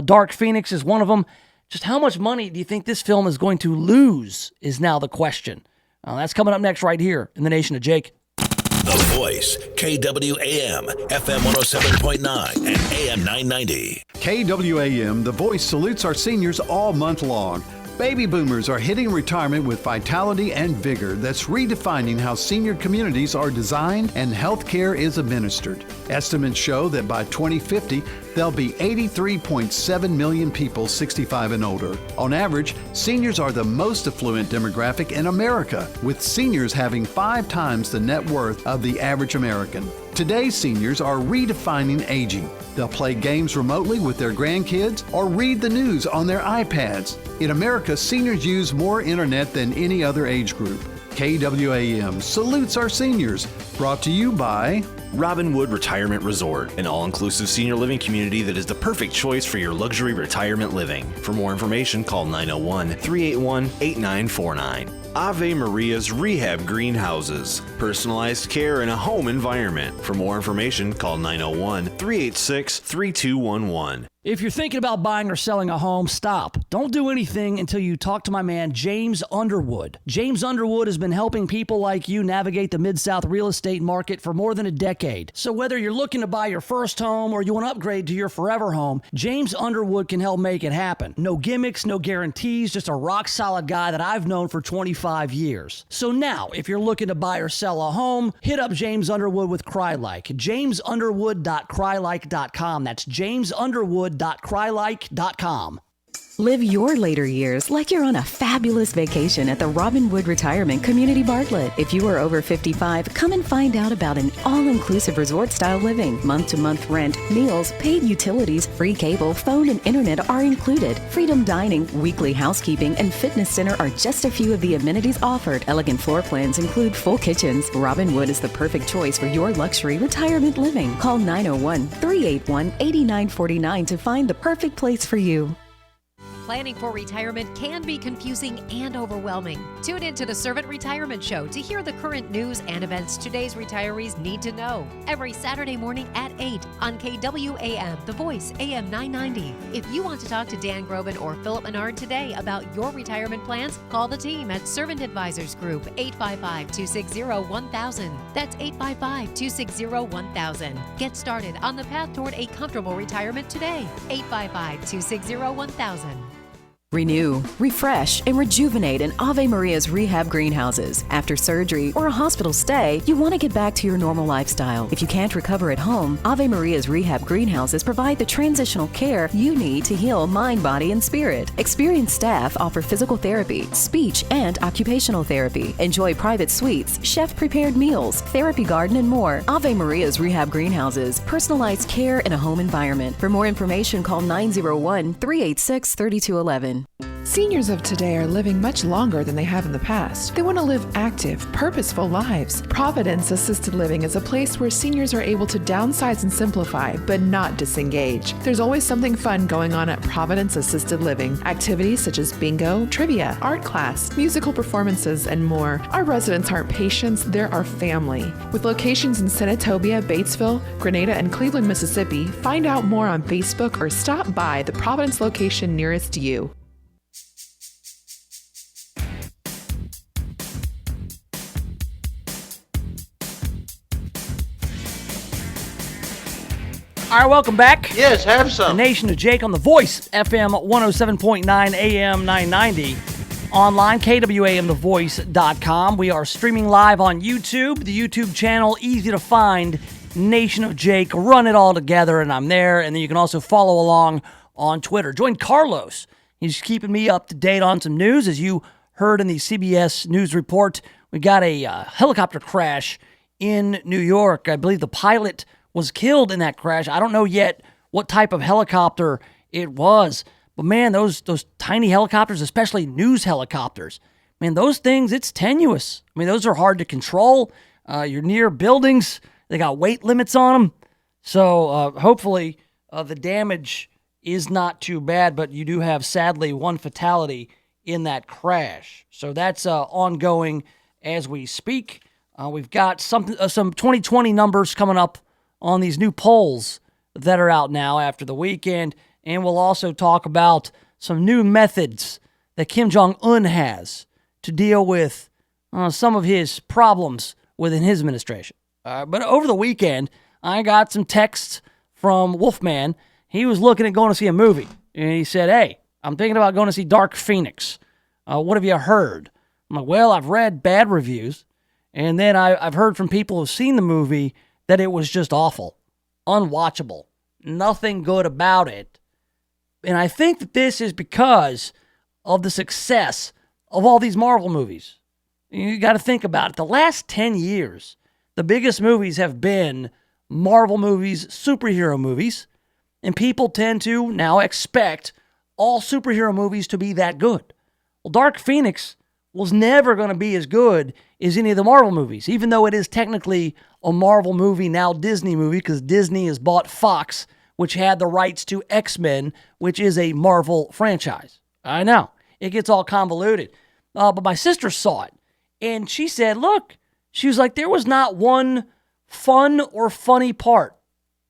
Dark Phoenix is one of them. Just how much money do you think this film is going to lose is now the question. That's coming up next right here in the Nation of Jake. The Voice, KWAM, FM 107.9 and AM 990. KWAM, The Voice salutes our seniors all month long. Baby boomers are hitting retirement with vitality and vigor that's redefining how senior communities are designed and healthcare is administered. Estimates show that by 2050, there'll be 83.7 million people 65 and older. On average, seniors are the most affluent demographic in America, with seniors having 5 times the net worth of the average American. Today's seniors are redefining aging. They'll play games remotely with their grandkids or read the news on their iPads. In America, seniors use more internet than any other age group. KWAM salutes our seniors. Brought to you by Robinwood Retirement Resort, an all-inclusive senior living community that is the perfect choice for your luxury retirement living. For more information, call 901-381-8949. Ave Maria's Rehab Greenhouses, personalized care in a home environment. For more information, call 901-386-3211. If you're thinking about buying or selling a home, stop. Don't do anything until you talk to my man, James Underwood. James Underwood has been helping people like you navigate the Mid-South real estate market for more than a decade. So whether you're looking to buy your first home or you want to upgrade to your forever home, James Underwood can help make it happen. No gimmicks, no guarantees, just a rock-solid guy that I've known for 25 years. So now, if you're looking to buy or sell a home, hit up James Underwood with CryLike. JamesUnderwood.crylike.com. That's JamesUnderwood.crylike.com. Live your later years like you're on a fabulous vacation at the Robinwood Retirement Community Bartlett. If you are over 55, come and find out about an all-inclusive resort-style living. Month-to-month rent, meals, paid utilities, free cable, phone, and internet are included. Freedom dining, weekly housekeeping, and fitness center are just a few of the amenities offered. Elegant floor plans include full kitchens. Robinwood is the perfect choice for your luxury retirement living. Call 901-381-8949 to find the perfect place for you. Planning for retirement can be confusing and overwhelming. Tune in to the Servant Retirement Show to hear the current news and events today's retirees need to know. Every Saturday morning at 8 on KWAM, The Voice, AM 990. If you want to talk to Dan Groban or Philip Menard today about your retirement plans, call the team at Servant Advisors Group, 855-260-1000. That's 855-260-1000. Get started on the path toward a comfortable retirement today. 855-260-1000. Renew, refresh, and rejuvenate in Ave Maria's rehab greenhouses. After surgery or a hospital stay, you want to get back to your normal lifestyle. If you can't recover at home, Ave Maria's rehab greenhouses provide the transitional care you need to heal mind, body, and spirit. Experienced staff offer physical therapy, speech, and occupational therapy. Enjoy private suites, chef-prepared meals, therapy garden, and more. Ave Maria's rehab greenhouses, personalized care in a home environment. For more information, call 901-386-3211. Seniors of today are living much longer than they have in the past. They want to live active, purposeful lives. Providence Assisted Living is a place where seniors are able to downsize and simplify, but not disengage. There's always something fun going on at Providence Assisted Living. Activities such as bingo, trivia, art class, musical performances, and more. Our residents aren't patients, they're our family. With locations in Senatobia, Batesville, Grenada, and Cleveland, Mississippi, find out more on Facebook or stop by the Providence location nearest you. All right, welcome back. Yes, have some. The Nation of Jake on The Voice, FM 107.9 AM 990. Online, KWAMTheVoice.com. We are streaming live on YouTube. The YouTube channel, easy to find, Nation of Jake. Run it all together, and I'm there. And then you can also follow along on Twitter. Join Carlos. He's keeping me up to date on some news. As you heard in the CBS News report, we got a helicopter crash in New York. I believe the pilot was killed in that crash. I don't know yet what type of helicopter it was. But man, those tiny helicopters, especially news helicopters, man, those things, it's tenuous. I mean, those are hard to control. You're near buildings. They got weight limits on them. So hopefully the damage is not too bad, but you do have, sadly, one fatality in that crash. So that's ongoing as we speak. We've got some 2020 numbers coming up on these new polls that are out now after the weekend. And we'll also talk about some new methods that Kim Jong-un has to deal with some of his problems within his administration. But over the weekend, I got some texts from Wolfman. He was looking at going to see a movie. And he said, hey, I'm thinking about going to see Dark Phoenix. What have you heard? I'm like, well, I've read bad reviews. And then I've heard from people who've seen the movie that it was just awful, unwatchable, nothing good about it. And I think that this is because of the success of all these Marvel movies. You got to think about it. The last 10 years, the biggest movies have been Marvel movies, superhero movies, and people tend to now expect all superhero movies to be that good. Well, Dark Phoenix was never going to be as good as any of the Marvel movies, even though it is technically a Marvel movie, now Disney movie, because Disney has bought Fox, which had the rights to X-Men, which is a Marvel franchise. I know, it gets all convoluted. But my sister saw it, and she said, look, she was like, there was not one fun or funny part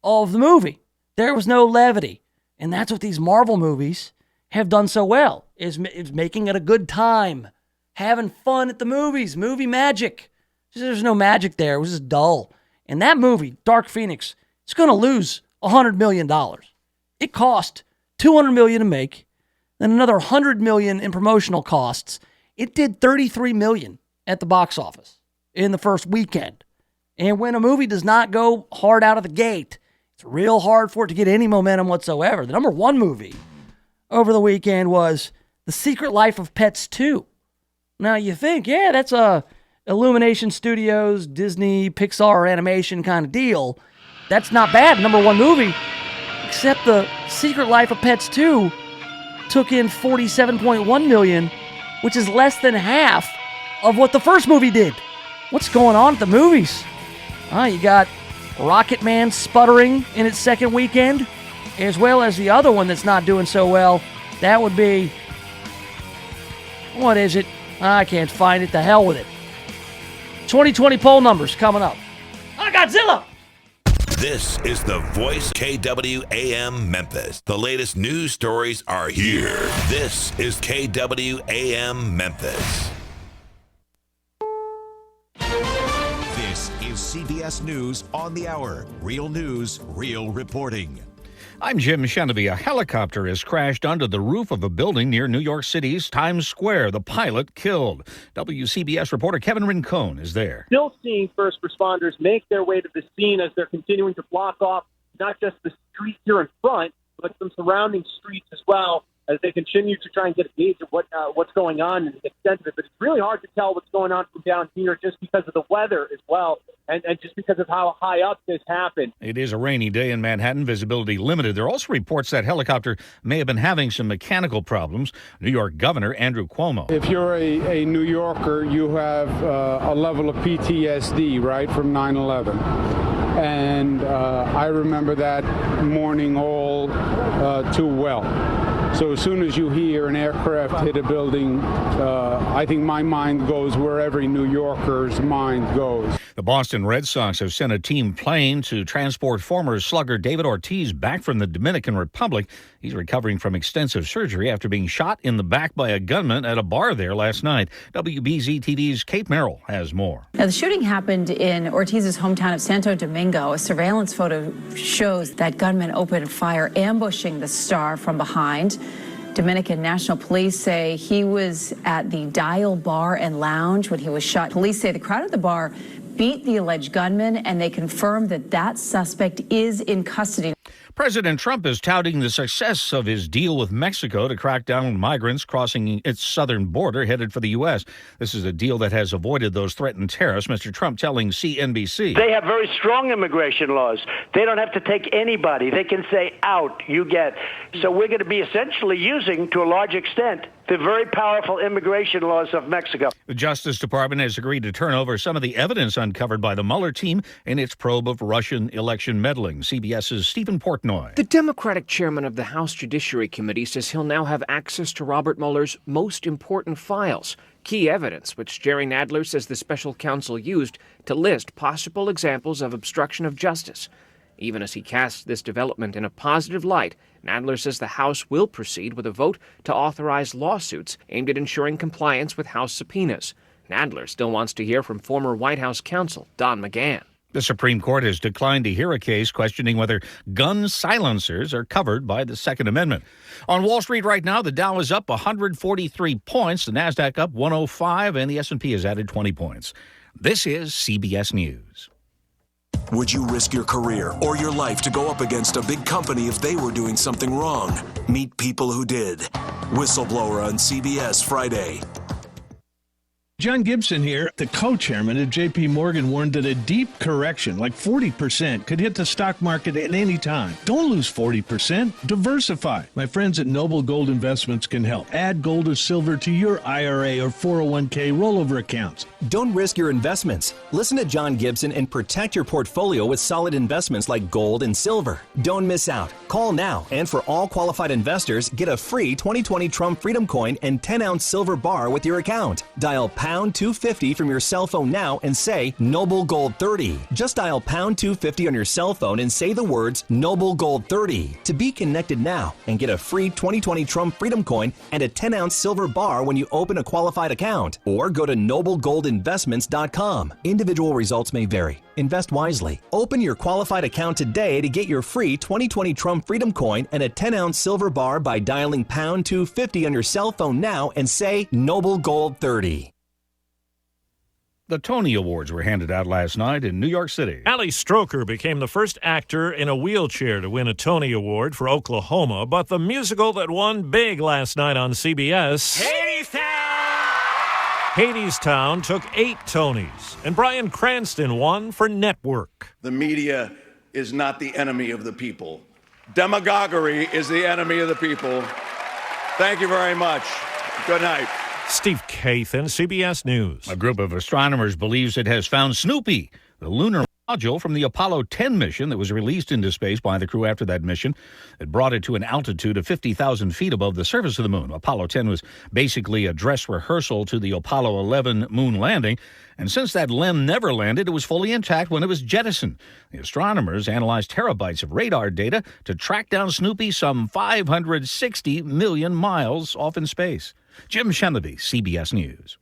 of the movie. There was no levity. And that's what these Marvel movies have done so well, is making it a good time, having fun at the movies, movie magic. There's no magic there. It was just dull. And that movie, Dark Phoenix, it's going to lose $100 million. It cost $200 million to make, then another $100 million in promotional costs. It did $33 million at the box office in the first weekend. And when a movie does not go hard out of the gate, it's real hard for it to get any momentum whatsoever. The number one movie over the weekend was The Secret Life of Pets 2. Now you think, yeah, that's a Illumination Studios, Disney, Pixar animation kind of deal. That's not bad, number one movie. Except The Secret Life of Pets 2 took in $47.1 million, which is less than half of what the first movie did. What's going on at the movies? You got Rocket Man sputtering in its second weekend, as well as the other one that's not doing so well. That would be, what is it? I can't find it. The hell with it. 2020 poll numbers coming up. Godzilla! This is The Voice, KWAM Memphis. The latest news stories are here. This is KWAM Memphis. This is CBS News on the Hour. Real news, real reporting. I'm Jim Shenevy. A helicopter has crashed onto the roof of a building near New York City's Times Square. The pilot killed. WCBS reporter Kevin Rincon is there. Still seeing first responders make their way to the scene as they're continuing to block off not just the street here in front, but some surrounding streets as well, as they continue to try and get a gauge of what's going on and the extent of it. But it's really hard to tell what's going on from down here just because of the weather as well, and just because of how high up this happened. It is a rainy day in Manhattan, visibility limited. There are also reports that helicopter may have been having some mechanical problems. New York Governor Andrew Cuomo. If you're a New Yorker, you have a level of PTSD, right, from 9/11. And I remember that morning all too well. So as soon as you hear an aircraft hit a building, I think my mind goes where every New Yorker's mind goes. The Boston Red Sox have sent a team plane to transport former slugger David Ortiz back from the Dominican Republic. He's recovering from extensive surgery after being shot in the back by a gunman at a bar there last night. WBZ-TV's Kate Merrill has more. Now, the shooting happened in Ortiz's hometown of Santo Domingo. A surveillance photo shows that gunman opened fire, ambushing the star from behind. Dominican National Police say he was at the Dial Bar and Lounge when he was shot. Police say the crowd at the bar beat the alleged gunman, and they confirmed that suspect is in custody. President Trump is touting the success of his deal with Mexico to crack down on migrants crossing its southern border headed for the U.S. This is a deal that has avoided those threatened tariffs. Mr. Trump telling CNBC. They have very strong immigration laws. They don't have to take anybody. They can say out, you get. So we're going to be essentially using, to a large extent, the very powerful immigration laws of Mexico. The Justice Department has agreed to turn over some of the evidence uncovered by the Mueller team in its probe of Russian election meddling. CBS's Stephen Portnoy. The Democratic chairman of the House Judiciary Committee says he'll now have access to Robert Mueller's most important files, key evidence which Jerry Nadler says the special counsel used to list possible examples of obstruction of justice. Even as he casts this development in a positive light, Nadler says the House will proceed with a vote to authorize lawsuits aimed at ensuring compliance with House subpoenas. Nadler still wants to hear from former White House counsel Don McGahn. The Supreme Court has declined to hear a case questioning whether gun silencers are covered by the Second Amendment. On Wall Street right now, the Dow is up 143 points, the Nasdaq up 105, and the S&P has added 20 points. This is CBS News. Would you risk your career or your life to go up against a big company if they were doing something wrong? Meet people who did. Whistleblower on CBS Friday. John Gibson here, the co-chairman of J.P. Morgan, warned that a deep correction, like 40%, could hit the stock market at any time. Don't lose 40%. Diversify. My friends at Noble Gold Investments can help. Add gold or silver to your IRA or 401k rollover accounts. Don't risk your investments. Listen to John Gibson and protect your portfolio with solid investments like gold and silver. Don't miss out. Call now, and for all qualified investors, get a free 2020 Trump Freedom Coin and 10-ounce silver bar with your account. Dial pound 250 from your cell phone now and say Noble Gold 30. Just dial pound 250 on your cell phone and say the words Noble Gold 30 to be connected now and get a free 2020 Trump Freedom Coin and a 10-ounce silver bar when you open a qualified account. Or go to noblegoldinvestments.com. Individual results may vary. Invest wisely. Open your qualified account today to get your free 2020 Trump Freedom Coin and a 10-ounce silver bar by dialing pound 250 on your cell phone now and say Noble Gold 30. The Tony Awards were handed out last night in New York City. Ali Stroker became the first actor in a wheelchair to win a Tony Award for Oklahoma, but the musical that won big last night on CBS, Hadestown, took 8 Tonys, and Bryan Cranston won for Network. The media is not the enemy of the people. Demagoguery is the enemy of the people. Thank you very much. Good night. Steve Kathan, CBS News. A group of astronomers believes it has found Snoopy, the lunar module from the Apollo 10 mission that was released into space by the crew after that mission. It brought it to an altitude of 50,000 feet above the surface of the moon. Apollo 10 was basically a dress rehearsal to the Apollo 11 moon landing. And since that LEM never landed, it was fully intact when it was jettisoned. The astronomers analyzed terabytes of radar data to track down Snoopy some 560 million miles off in space. Jim Shenevy, CBS News.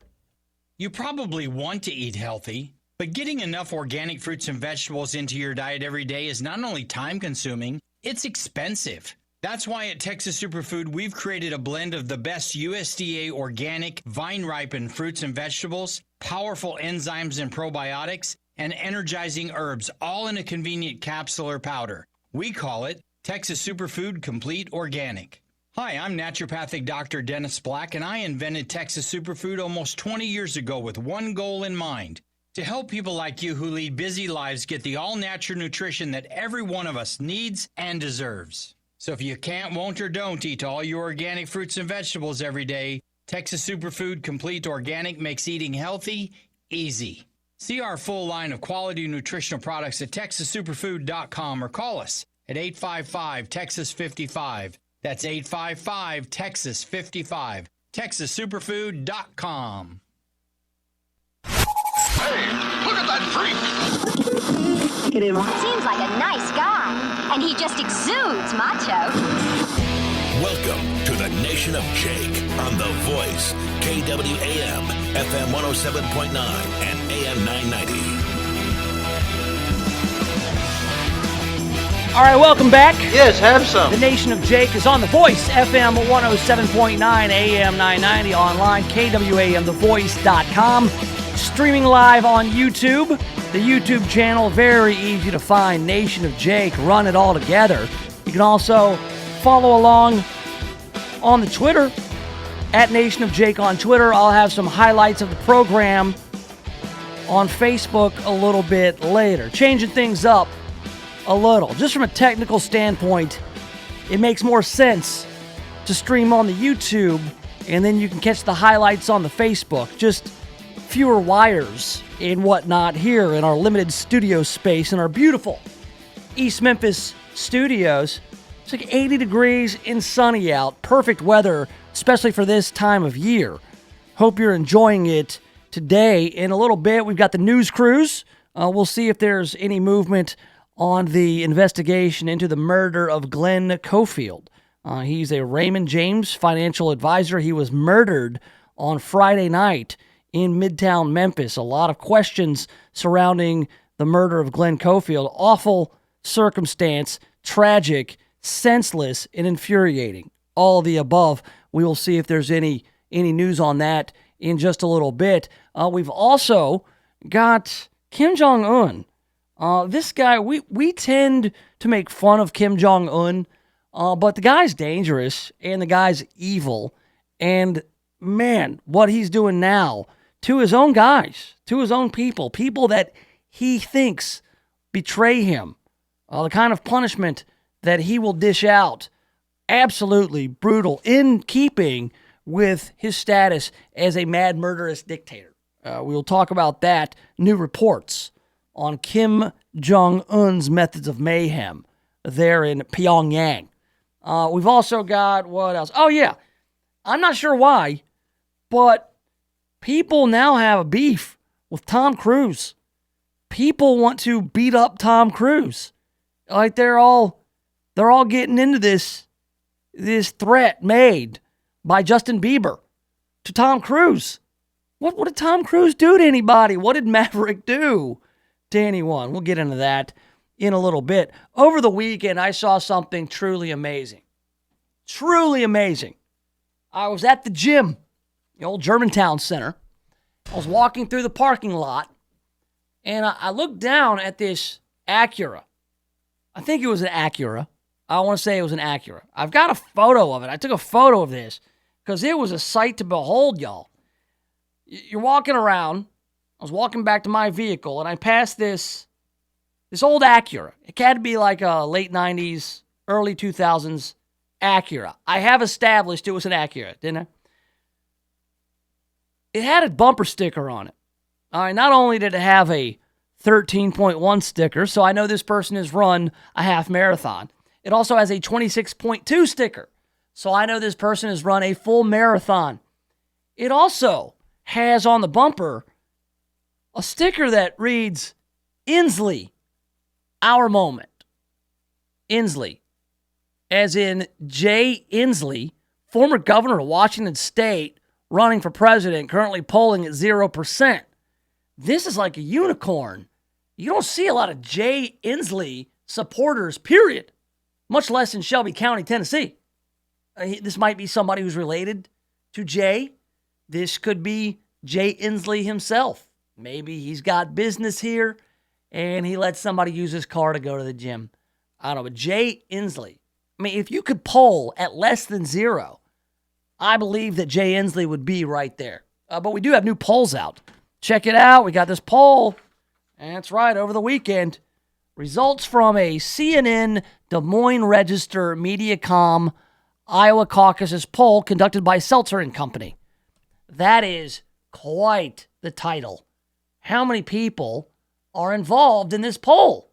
You probably want to eat healthy, but getting enough organic fruits and vegetables into your diet every day is not only time-consuming, It's expensive. That's why at Texas Superfood, we've created a blend of the best USDA organic, vine-ripened fruits and vegetables, powerful enzymes and probiotics, and energizing herbs, all in a convenient capsule or powder. We call it Texas Superfood Complete Organic. Hi, I'm naturopathic Dr. Dennis Black, and I invented Texas Superfood almost 20 years ago with one goal in mind: to help people like you who lead busy lives get the all-natural nutrition that every one of us needs and deserves. So if you can't, won't, or don't eat all your organic fruits and vegetables every day, Texas Superfood Complete Organic makes eating healthy easy. See our full line of quality nutritional products at TexasSuperfood.com or call us at 855-TEXAS-55. That's 855-TEXAS-55. TexasSuperfood.com. Hey, look at that freak! Look at him. Seems like a nice guy, and he just exudes macho. Welcome to the Nation of Jake on The Voice, KWAM, FM 107.9 and AM 990. All right, welcome back. Yes, have some. The Nation of Jake is on The Voice, FM 107.9, AM 990, online, KWAMTheVoice.com. Streaming live on YouTube. The YouTube channel, very easy to find, Nation of Jake, run it all together. You can also follow along on the Twitter, at Nation of Jake on Twitter. I'll have some highlights of the program on Facebook a little bit later. Changing things up a little. Just from a technical standpoint, it makes more sense to stream on the YouTube, and then you can catch the highlights on the Facebook. Just fewer wires and whatnot here in our limited studio space in our beautiful East Memphis studios. It's like 80 degrees and sunny out. Perfect weather, especially for this time of year. Hope you're enjoying it today. In a little bit, we've got the news cruise. We'll see if there's any movement on the investigation into the murder of Glenn Cofield. He's a Raymond James financial advisor. He was murdered on Friday night in Midtown Memphis. A lot of questions surrounding the murder of Glenn Cofield. Awful circumstance, tragic, senseless, and infuriating. All of the above. We will see if there's any news on that in just a little bit. We've also got Kim Jong-un. This guy, we tend to make fun of Kim Jong-un, but the guy's dangerous and the guy's evil. And man, what he's doing now to his own guys, to his own people that he thinks betray him, the kind of punishment that he will dish out, absolutely brutal, in keeping with his status as a mad, murderous dictator. We will talk about that. New reports on Kim Jong-un's methods of mayhem there in Pyongyang. We've also got, what else? Oh, yeah. I'm not sure why, but people now have a beef with Tom Cruise. People want to beat up Tom Cruise. Like they're all getting into this threat made by Justin Bieber to Tom Cruise. What did Tom Cruise do to anybody? What did Maverick do to anyone? We'll get into that in a little bit. Over the weekend, I saw something truly amazing. Truly amazing. I was at the gym, the old Germantown Center. I was walking through the parking lot, and I looked down at this Acura. I think it was an Acura. I want to say it was an Acura. I've got a photo of it. I took a photo of this because it was a sight to behold, y'all. You're walking around. I was walking back to my vehicle, and I passed this old Acura. It had to be like a late 90s, early 2000s Acura. I have established it was an Acura, didn't I? It had a bumper sticker on it. All right, not only did it have a 13.1 sticker, so I know this person has run a half marathon. It also has a 26.2 sticker, so I know this person has run a full marathon. It also has on the bumper a sticker that reads, Inslee, our moment. Inslee, as in Jay Inslee, former governor of Washington State, running for president, currently polling at 0%. This is like a unicorn. You don't see a lot of Jay Inslee supporters, period. much less in Shelby County, Tennessee. This might be somebody who's related to Jay. This could be Jay Inslee himself. Maybe he's got business here and he lets somebody use his car to go to the gym. I don't know, but Jay Inslee, I mean, if you could poll at less than 0, I believe that Jay Inslee would be right there. But we do have new polls out. Check it out. We got this poll. And that's right, over the weekend. Results from a CNN Des Moines Register Mediacom Iowa caucuses poll conducted by Seltzer and Company. That is quite the title. How many people are involved in this poll?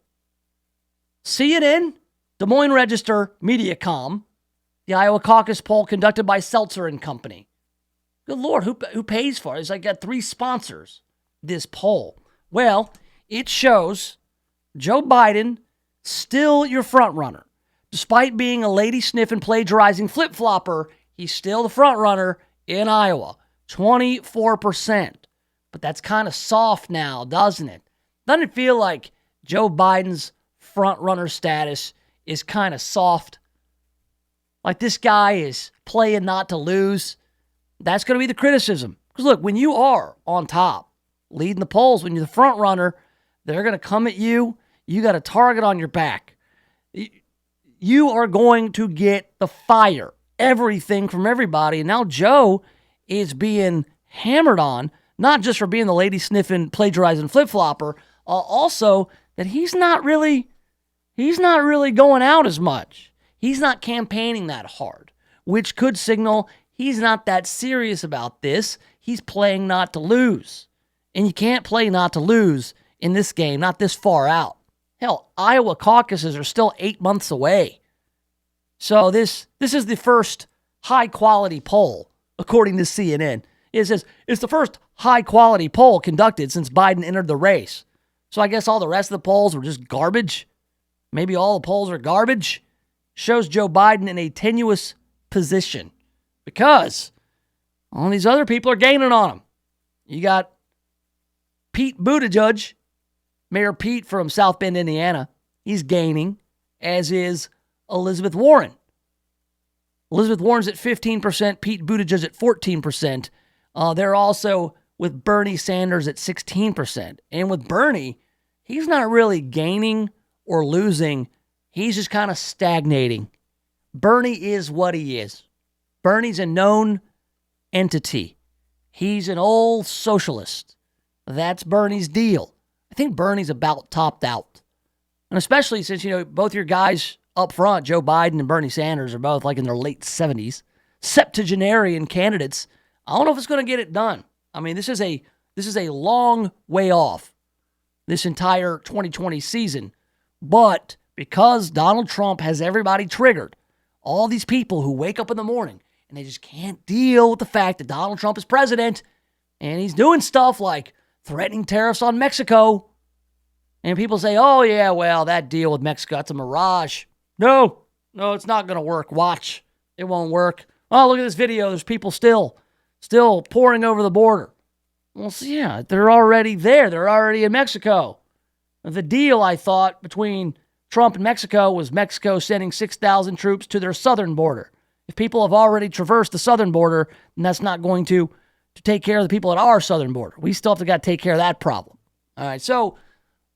CNN, Des Moines Register, Mediacom, the Iowa caucus poll conducted by Seltzer and Company. Good Lord, who pays for it? It's like got 3 sponsors, this poll. Well, it shows Joe Biden still your front runner. Despite being a lady-sniffing, plagiarizing flip-flopper, he's still the front runner in Iowa, 24%. But that's kind of soft now, doesn't it? Doesn't it feel like Joe Biden's front runner status is kind of soft? Like this guy is playing not to lose. That's going to be the criticism. Because look, when you are on top, leading the polls, when you're the front runner, they're going to come at you. You got a target on your back. You are going to get the fire, everything from everybody. And now Joe is being hammered on, not just for being the lady sniffing, plagiarizing flip-flopper, also that he's not really going out as much. He's not campaigning that hard, which could signal he's not that serious about this. He's playing not to lose. And you can't play not to lose in this game, not this far out. Hell, Iowa caucuses are still 8 months away. So this is the first high-quality poll, according to CNN. It says it's the first high-quality poll conducted since Biden entered the race. So I guess all the rest of the polls were just garbage. Maybe all the polls are garbage. Shows Joe Biden in a tenuous position because all these other people are gaining on him. You got Pete Buttigieg, Mayor Pete from South Bend, Indiana. He's gaining, as is Elizabeth Warren. Elizabeth Warren's at 15%, Pete Buttigieg at 14%. They're also with Bernie Sanders at 16%. And with Bernie, he's not really gaining or losing. He's just kind of stagnating. Bernie is what he is. Bernie's a known entity. He's an old socialist. That's Bernie's deal. I think Bernie's about topped out. And especially since, both your guys up front, Joe Biden and Bernie Sanders, are both like in their late 70s, septuagenarian candidates. I don't know if it's going to get it done. I mean, this is a long way off, this entire 2020 season. But because Donald Trump has everybody triggered, all these people who wake up in the morning and they just can't deal with the fact that Donald Trump is president and he's doing stuff like threatening tariffs on Mexico. And people say, oh, yeah, well, that deal with Mexico, that's a mirage. No, it's not going to work. Watch. It won't work. Oh, look at this video. There's people still pouring over the border. Well, so yeah, they're already there. They're already in Mexico. The deal, I thought, between Trump and Mexico was Mexico sending 6,000 troops to their southern border. If people have already traversed the southern border, then that's not going to take care of the people at our southern border. We still have to take care of that problem. All right, so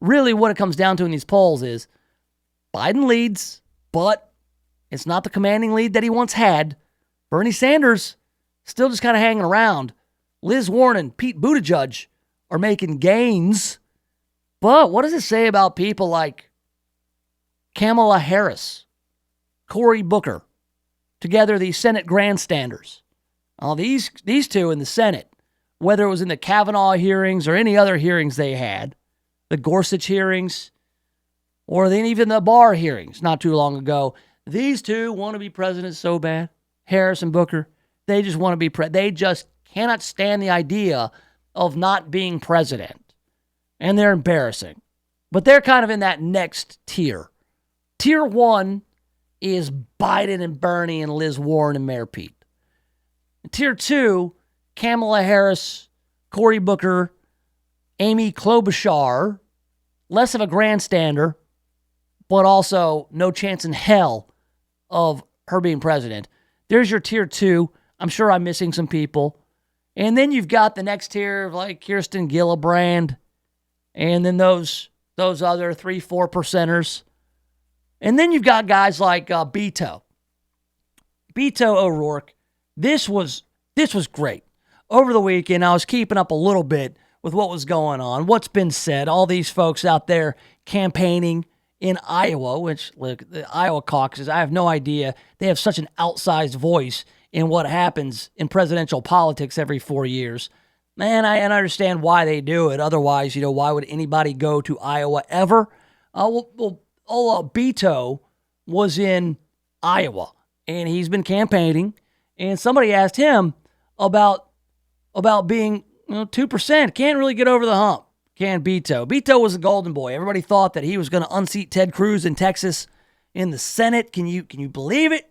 really what it comes down to in these polls is Biden leads, but it's not the commanding lead that he once had. Bernie Sanders still just kind of hanging around. Liz Warren and Pete Buttigieg are making gains. But what does it say about people like Kamala Harris, Cory Booker, together the Senate grandstanders? These two in the Senate, whether it was in the Kavanaugh hearings or any other hearings they had, the Gorsuch hearings, or then even the Barr hearings not too long ago, these two want to be president so bad. Harris and Booker, they just want to be they just cannot stand the idea of not being president. And they're embarrassing. But they're kind of in that next tier. Tier 1 is Biden and Bernie and Liz Warren and Mayor Pete. Tier 2, Kamala Harris, Cory Booker, Amy Klobuchar, less of a grandstander, but also no chance in hell of her being president. There's your tier 2. I'm sure I'm missing some people. And then you've got the next tier of like Kirsten Gillibrand, and then those other 3-4 percenters. And then you've got guys like Beto O'Rourke. This was great. Over the weekend, I was keeping up a little bit with what was going on, what's been said. All these folks out there campaigning in Iowa, which, look, the Iowa caucuses, I have no idea. They have such an outsized voice in what happens in presidential politics every 4 years. Man, I understand why they do it. Otherwise, why would anybody go to Iowa ever? Beto was in Iowa, and he's been campaigning, and somebody asked him about being 2%. Can't really get over the hump. Can Beto. Beto was a golden boy. Everybody thought that he was going to unseat Ted Cruz in Texas in the Senate. Can you believe it?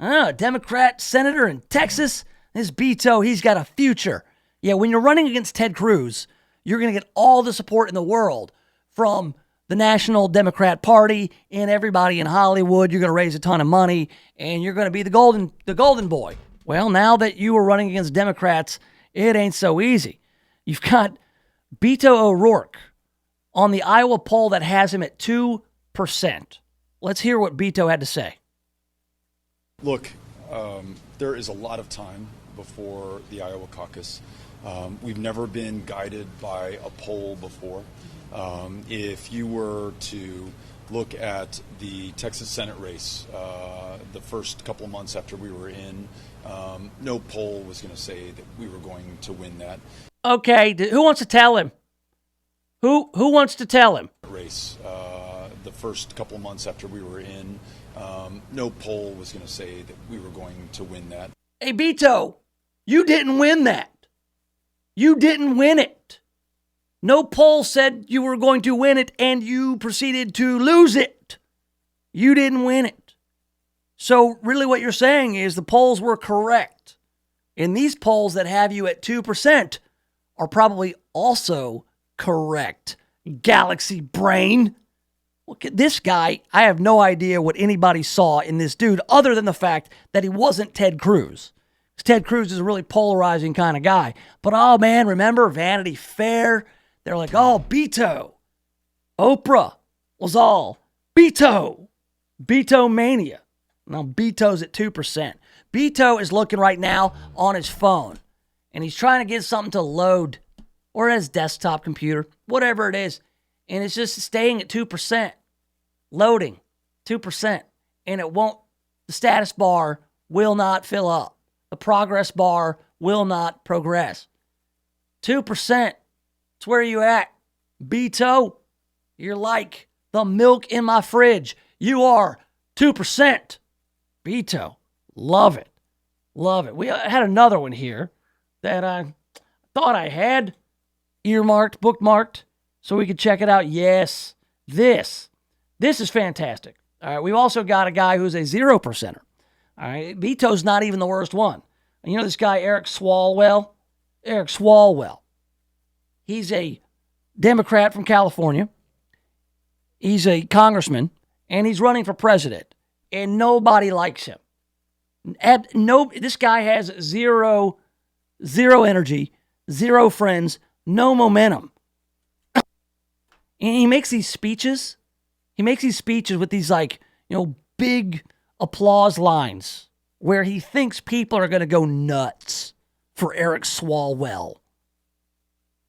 A Democrat senator in Texas. This Beto, he's got a future. Yeah, when you're running against Ted Cruz, you're going to get all the support in the world from the National Democrat Party and everybody in Hollywood. You're going to raise a ton of money, and you're going to be the golden boy. Well, now that you are running against Democrats, it ain't so easy. You've got Beto O'Rourke on the Iowa poll that has him at 2%. Let's hear what Beto had to say. Look, there is a lot of time before the Iowa caucus. We've never been guided by a poll before. If you were to look at the Texas Senate race, the first couple of months after we were in, no poll was going to say that we were going to win that. Okay, who wants to tell him? Who wants to tell him? Race, the first couple of months after we were in, no poll was going to say that we were going to win that. Hey, Beto, you didn't win that. You didn't win it. No poll said you were going to win it, and you proceeded to lose it. You didn't win it. So really what you're saying is the polls were correct. And these polls that have you at 2% are probably also correct. Galaxy brain. Look at this guy. I have no idea what anybody saw in this dude other than the fact that he wasn't Ted Cruz. Ted Cruz is a really polarizing kind of guy. But, oh, man, remember Vanity Fair? They're like, oh, Beto. Oprah was all Beto. Beto mania. Now, Beto's at 2%. Beto is looking right now on his phone, and he's trying to get something to load, or his desktop computer, whatever it is, and it's just staying at 2%. Loading, 2%. And it won't, the status bar will not fill up. The progress bar will not progress. 2%. It's where you at. Beto, you're like the milk in my fridge. You are 2%. Beto, love it. Love it. We had another one here that I thought I had earmarked, bookmarked, so we could check it out. Yes, this is fantastic. All right, we've also got a guy who's a 0%er. All right, Beto's not even the worst one. And you know this guy, Eric Swalwell? Eric Swalwell. He's a Democrat from California. He's a congressman, and he's running for president. And nobody likes him. This guy has zero energy, zero friends, no momentum. And he makes these speeches. He makes these speeches with these big applause lines where he thinks people are going to go nuts for Eric Swalwell,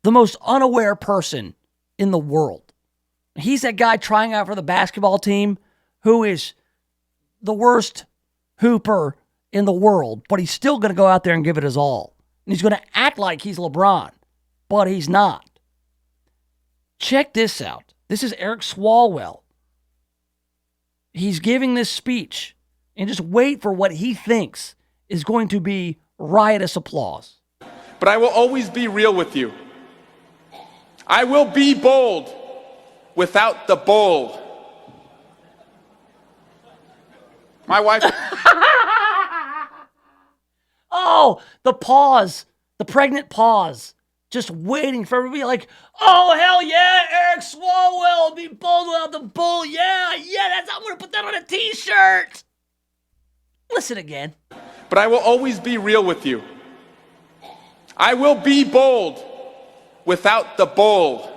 the most unaware person in the world. He's that guy trying out for the basketball team who is the worst hooper in the world, but he's still going to go out there and give it his all. And he's going to act like he's LeBron, but he's not. Check this out. This is Eric Swalwell. He's giving this speech, and just wait for what he thinks is going to be riotous applause. But I will always be real with you. I will be bold without the bold. My wife... Oh, the pause. The pregnant pause. Just waiting for everybody like, oh, hell yeah, Eric Swalwell will be bold without the bull. Yeah, I'm going to put that on a t-shirt. Listen again. But I will always be real with you. I will be bold without the bold.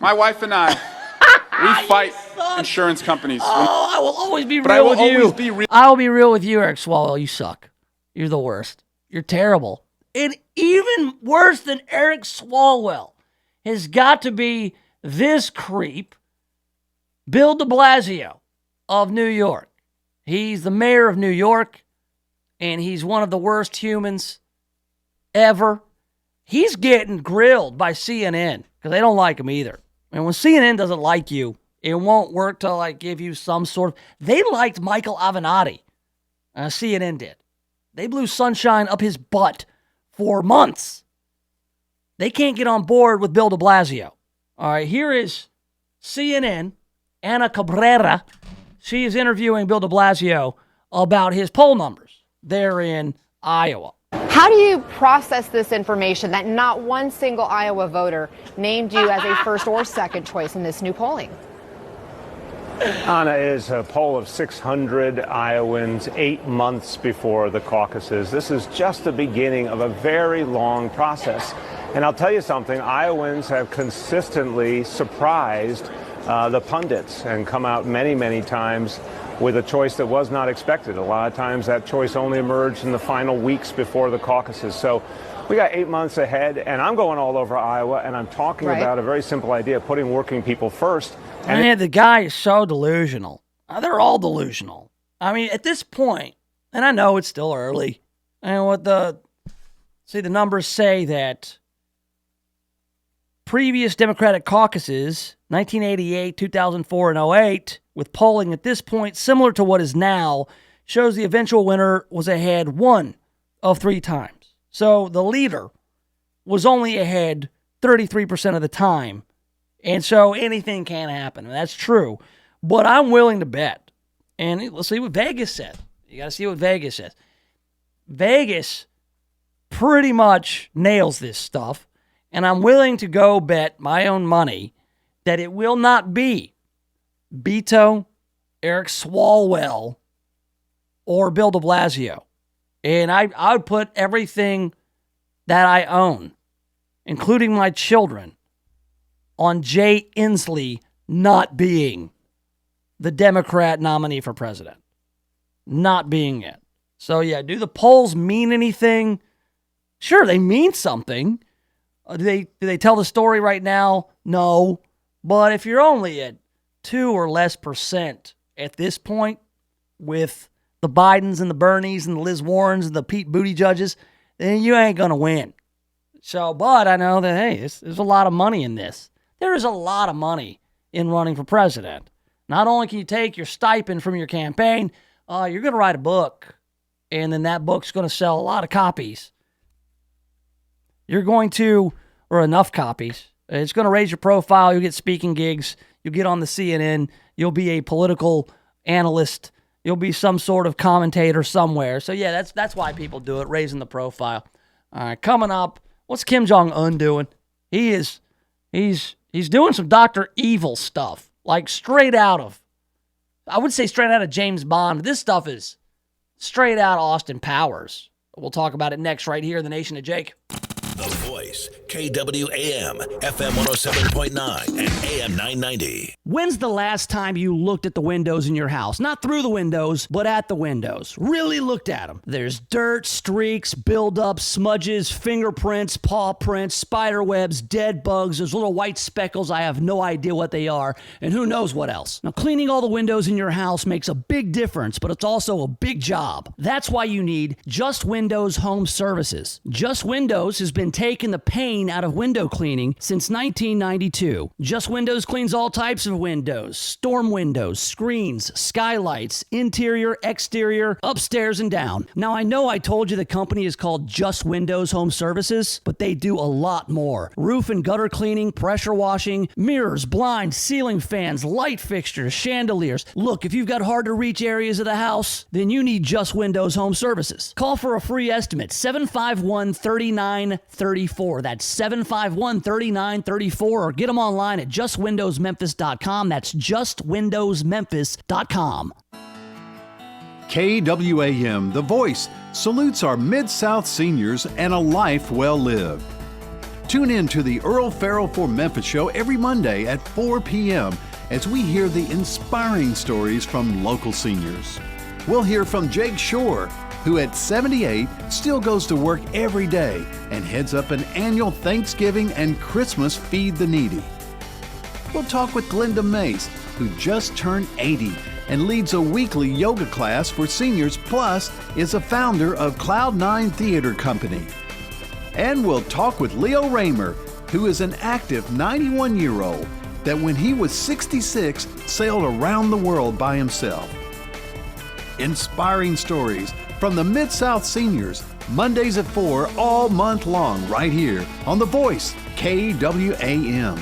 My wife and I, we fight insurance companies. Oh, I will always be But I real will with you. always be real. I will be real with you, Eric Swalwell. You suck. You're the worst. You're terrible. And even worse than Eric Swalwell has got to be this creep, Bill de Blasio of New York. He's the mayor of New York, and he's one of the worst humans ever. He's getting grilled by CNN because they don't like him either. And when CNN doesn't like you, it won't work to like give you some sort of... They liked Michael Avenatti. CNN did. They blew sunshine up his butt for months. They can't get on board with Bill de Blasio. All right, here is CNN, Ana Cabrera. She is interviewing Bill de Blasio about his poll numbers there in Iowa. How do you process this information that not one single Iowa voter named you as a first or second choice in this new polling? Anna, is a poll of 600 Iowans 8 months before the caucuses. This is just the beginning of a very long process. And I'll tell you something, Iowans have consistently surprised the pundits and come out many, many times with a choice that was not expected. A lot of times that choice only emerged in the final weeks before the caucuses. So we got 8 months ahead, and I'm going all over Iowa, and I'm talking about a very simple idea, putting working people first. And the guy is so delusional. They're all delusional. I mean, at this point, and I know it's still early, and the numbers say that previous Democratic caucuses, 1988, 2004, and 08, with polling at this point similar to what is now, shows the eventual winner was ahead 1 of 3 times. So the leader was only ahead 33% of the time. And so anything can happen. And that's true. But I'm willing to bet. And let's see what Vegas said. You got to see what Vegas says. Vegas pretty much nails this stuff. And I'm willing to go bet my own money that it will not be Beto, Eric Swalwell, or Bill de Blasio. And I would put everything that I own, including my children, on Jay Inslee not being the Democrat nominee for president. Not being it. So, yeah, do the polls mean anything? Sure, they mean something. Do they tell the story right now? No. But if you're only at 2 or less % at this point with the Bidens and the Bernies and the Liz Warrens and the Pete Buttigieg's, then you ain't going to win. So, but I know that, hey, there's a lot of money in this. There is a lot of money in running for president. Not only can you take your stipend from your campaign, you're going to write a book, and then that book's going to sell a lot of copies. You're going to, or enough copies. It's going to raise your profile. You'll get speaking gigs. You'll get on the CNN. You'll be a political analyst. You'll be some sort of commentator somewhere. So, yeah, that's why people do it, raising the profile. All right, coming up, what's Kim Jong-un doing? He's doing some Dr. Evil stuff, like straight out of James Bond. This stuff is straight out of Austin Powers. We'll talk about it next right here in the Nation of Jake. The Voice, KWAM, FM 107.9 and AM 990. When's the last time you looked at the windows in your house? Not through the windows, but at the windows. Really looked at them. There's dirt, streaks, buildup, smudges, fingerprints, paw prints, spider webs, dead bugs, those little white speckles. I have no idea what they are, and who knows what else. Now, cleaning all the windows in your house makes a big difference, but it's also a big job. That's why you need Just Windows Home Services. Just Windows has been taking the pain out of window cleaning since 1992. Just Windows cleans all types of windows, storm windows, screens, skylights, interior, exterior, upstairs and down. Now, I know I told you the company is called Just Windows Home Services, but they do a lot more. Roof and gutter cleaning, pressure washing, mirrors, blinds, ceiling fans, light fixtures, chandeliers. Look, if you've got hard to reach areas of the house, then you need Just Windows Home Services. Call for a free estimate, 751-3934. That's 751-3934, or get them online at justwindowsmemphis.com. That's justwindowsmemphis.com. KWAM, The Voice, salutes our Mid-South seniors and a life well lived. Tune in to the Earl Farrell for Memphis show every Monday at 4 p.m. as we hear the inspiring stories from local seniors. We'll hear from Jake Shore, who at 78 still goes to work every day and heads up an annual Thanksgiving and Christmas Feed the Needy. We'll talk with Glenda Mace, who just turned 80 and leads a weekly yoga class for seniors, plus is a founder of Cloud9 Theater Company. And we'll talk with Leo Raymer, who is an active 91-year-old that when he was 66 sailed around the world by himself. Inspiring stories from the Mid-South seniors, Mondays at 4 all month long right here on The Voice, KWAM.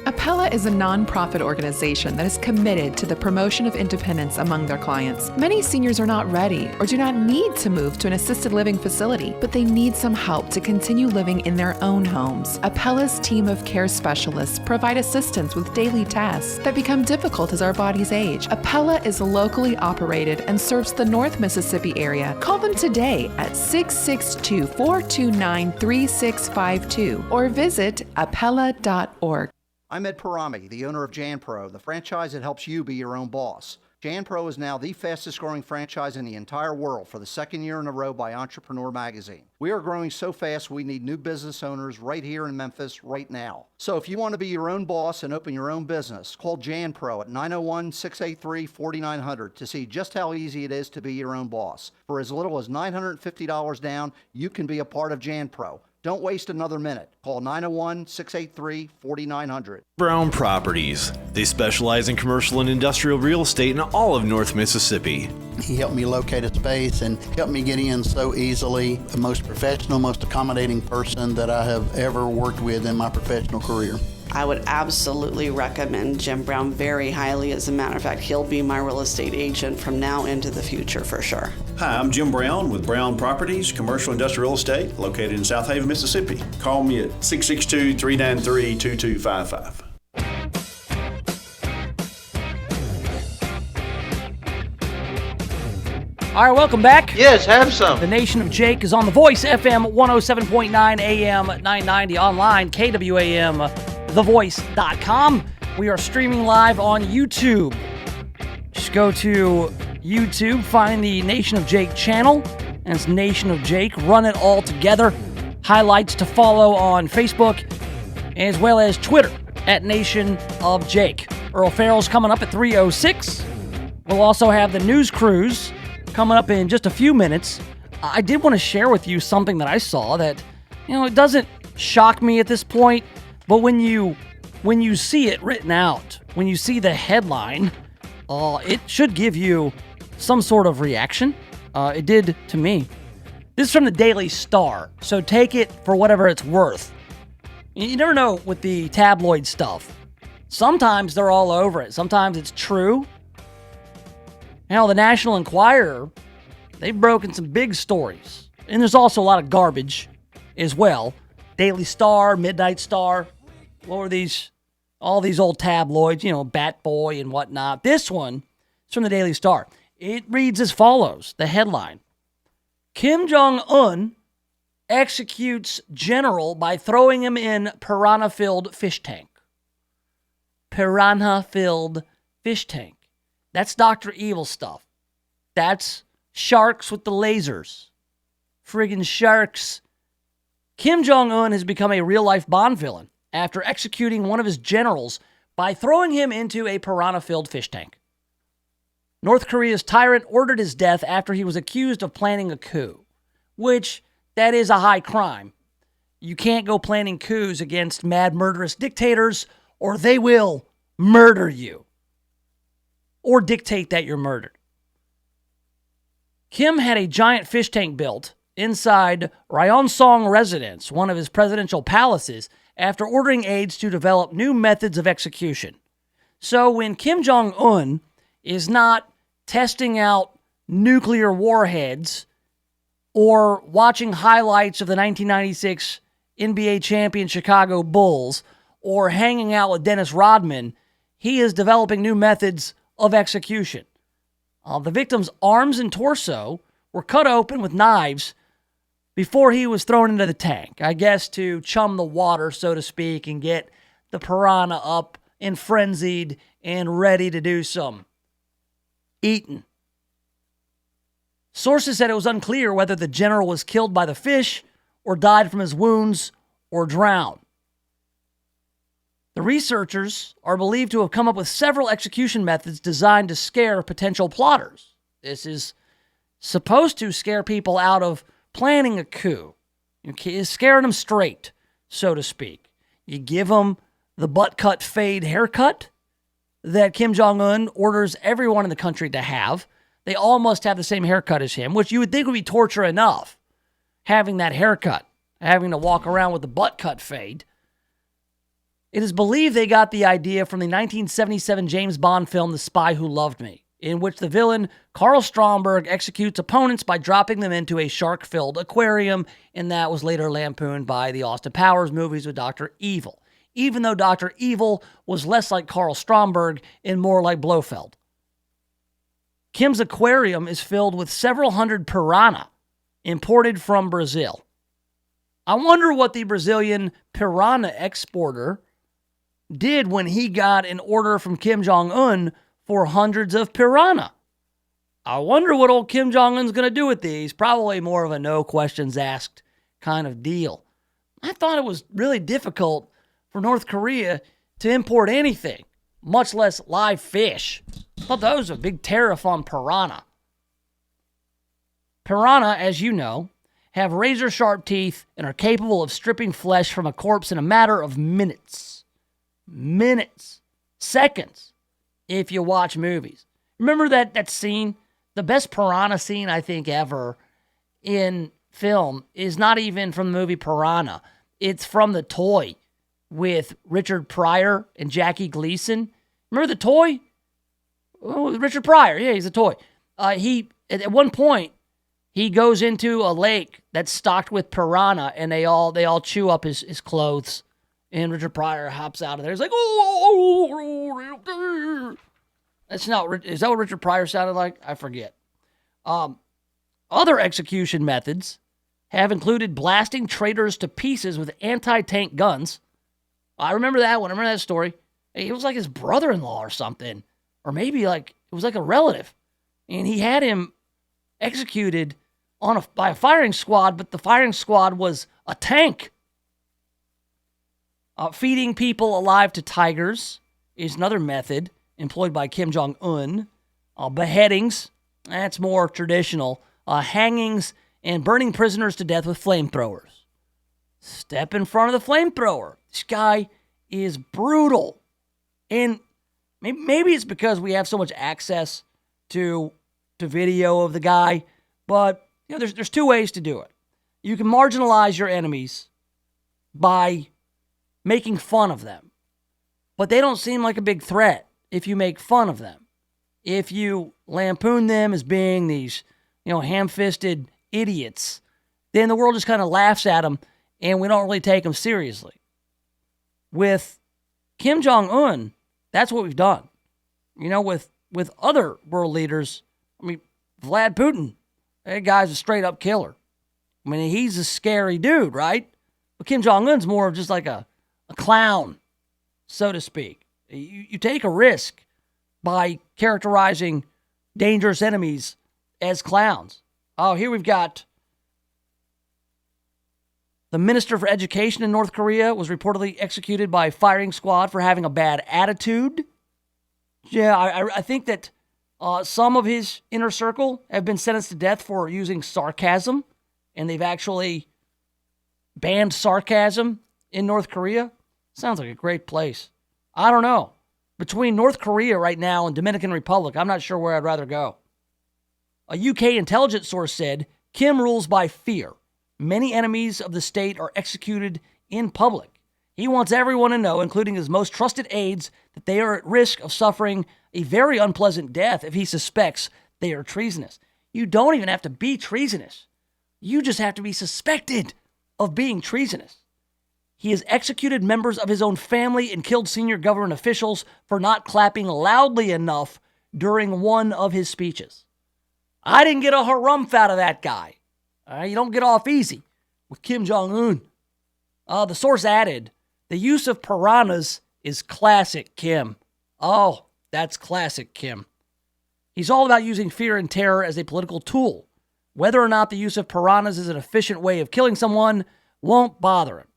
Appella is a nonprofit organization that is committed to the promotion of independence among their clients. Many seniors are not ready or do not need to move to an assisted living facility, but they need some help to continue living in their own homes. Appella's team of care specialists provide assistance with daily tasks that become difficult as our bodies age. Appella is locally operated and serves the North Mississippi area. Call them today at 662-429-3652 or visit appella.org. I'm Ed Parami, the owner of JanPro, the franchise that helps you be your own boss. JanPro is now the fastest growing franchise in the entire world for the second year in a row by Entrepreneur Magazine. We are growing so fast we need new business owners right here in Memphis right now. So if you want to be your own boss and open your own business, call JanPro at 901-683-4900 to see just how easy it is to be your own boss. For as little as $950 down, you can be a part of JanPro. Don't waste another minute. Call 901-683-4900. Brown Properties. They specialize in commercial and industrial real estate in all of North Mississippi. He helped me locate a space and helped me get in so easily. The most professional, most accommodating person that I have ever worked with in my professional career. I would absolutely recommend Jim Brown very highly. As a matter of fact, he'll be my real estate agent from now into the future for sure. Hi, I'm Jim Brown with Brown Properties, commercial industrial real estate located in South Haven, Mississippi. Call me at 662-393-2255. All right, welcome back. Yes, have some. The Nation of Jake is on The Voice, FM 107.9 AM 990, online, KWAM, thevoice.com. We are streaming live on YouTube. Just go to YouTube, find the Nation of Jake channel, and it's Nation of Jake. Run it all together. Highlights to follow on Facebook, as well as Twitter, at Nation of Jake. Earl Farrell's coming up at 3:06. We'll also have the news cruise coming up in just a few minutes. I did want to share with you something that I saw that, it doesn't shock me at this point, but when you see it written out, when you see the headline, it should give you some sort of reaction. It did to me. This is from the Daily Star, so take it for whatever it's worth. You never know with the tabloid stuff. Sometimes they're all over it. Sometimes it's true. The National Enquirer, they've broken some big stories. And there's also a lot of garbage as well. Daily Star, Midnight Star. What were these? All these old tabloids, Bat Boy and whatnot. This one is from the Daily Star. It reads as follows, the headline. Kim Jong-un executes general by throwing him in piranha-filled fish tank. Piranha-filled fish tank. That's Dr. Evil stuff. That's sharks with the lasers. Friggin' sharks. Kim Jong-un has become a real-life Bond villain after executing one of his generals by throwing him into a piranha-filled fish tank. North Korea's tyrant ordered his death after he was accused of planning a coup, which, that is a high crime. You can't go planning coups against mad murderous dictators, or they will murder you. Or dictate that you're murdered. Kim had a giant fish tank built inside Ryeonsong residence, one of his presidential palaces, after ordering aides to develop new methods of execution. So when Kim Jong-un is not testing out nuclear warheads or watching highlights of the 1996 NBA champion Chicago Bulls or hanging out with Dennis Rodman, he is developing new methods of execution. The victim's arms and torso were cut open with knives before he was thrown into the tank, I guess to chum the water, so to speak, and get the piranha up and frenzied and ready to do some eating. Sources said it was unclear whether the general was killed by the fish or died from his wounds or drowned. The researchers are believed to have come up with several execution methods designed to scare potential plotters. This is supposed to scare people out of planning a coup. You're scaring them straight, so to speak. You give them the butt-cut fade haircut that Kim Jong-un orders everyone in the country to have. They all must have the same haircut as him, which you would think would be torture enough, having that haircut, having to walk around with the butt-cut fade. It is believed they got the idea from the 1977 James Bond film The Spy Who Loved Me, in which the villain Karl Stromberg executes opponents by dropping them into a shark-filled aquarium, and that was later lampooned by the Austin Powers movies with Dr. Evil, even though Dr. Evil was less like Karl Stromberg and more like Blofeld. Kim's aquarium is filled with several hundred piranha imported from Brazil. I wonder what the Brazilian piranha exporter did when he got an order from Kim Jong-un for hundreds of piranha. I wonder what old Kim Jong-un's going to do with these. Probably more of a no questions asked kind of deal. I thought it was really difficult for North Korea to import anything, much less live fish. I thought that was a big tariff on piranha. Piranha, as you know, have razor-sharp teeth and are capable of stripping flesh from a corpse in a matter of minutes. Seconds, if you watch movies. Remember that scene? The best piranha scene, I think, ever in film is not even from the movie Piranha. It's from The Toy with Richard Pryor and Jackie Gleason. Remember The Toy? Oh, Richard Pryor. Yeah, he's a toy. At one point, he goes into a lake that's stocked with piranha, and they all chew up his clothes. And Richard Pryor hops out of there. He's like, oh. Is that what Richard Pryor sounded like? I forget. Other execution methods have included blasting traitors to pieces with anti-tank guns. I remember that one. I remember that story. It was like his brother-in-law or something. Or maybe it was like a relative. And he had him executed by a firing squad, but the firing squad was a tank. Feeding people alive to tigers is another method employed by Kim Jong-un. Beheadings, that's more traditional. Hangings and burning prisoners to death with flamethrowers. Step in front of the flamethrower. This guy is brutal. And maybe it's because we have so much access to video of the guy, but there's two ways to do it. You can marginalize your enemies by making fun of them, but they don't seem like a big threat if you make fun of them. If you lampoon them as being these, ham-fisted idiots, then the world just kind of laughs at them, and we don't really take them seriously. With Kim Jong-un, that's what we've done. With other world leaders, Vlad Putin, that guy's a straight-up killer. He's a scary dude, right? But Kim Jong-un's more of just like a clown, so to speak. You take a risk by characterizing dangerous enemies as clowns. Oh, here we've got the Minister for Education in North Korea was reportedly executed by a firing squad for having a bad attitude. Yeah, I think that some of his inner circle have been sentenced to death for using sarcasm, and they've actually banned sarcasm in North Korea. Sounds like a great place. I don't know. Between North Korea right now and Dominican Republic, I'm not sure where I'd rather go. A UK intelligence source said, Kim rules by fear. Many enemies of the state are executed in public. He wants everyone to know, including his most trusted aides, that they are at risk of suffering a very unpleasant death if he suspects they are treasonous. You don't even have to be treasonous. You just have to be suspected of being treasonous. He has executed members of his own family and killed senior government officials for not clapping loudly enough during one of his speeches. I didn't get a harumph out of that guy. You don't get off easy with Kim Jong-un. The source added, the use of piranhas is classic Kim. Oh, that's classic Kim. He's all about using fear and terror as a political tool. Whether or not the use of piranhas is an efficient way of killing someone won't bother him.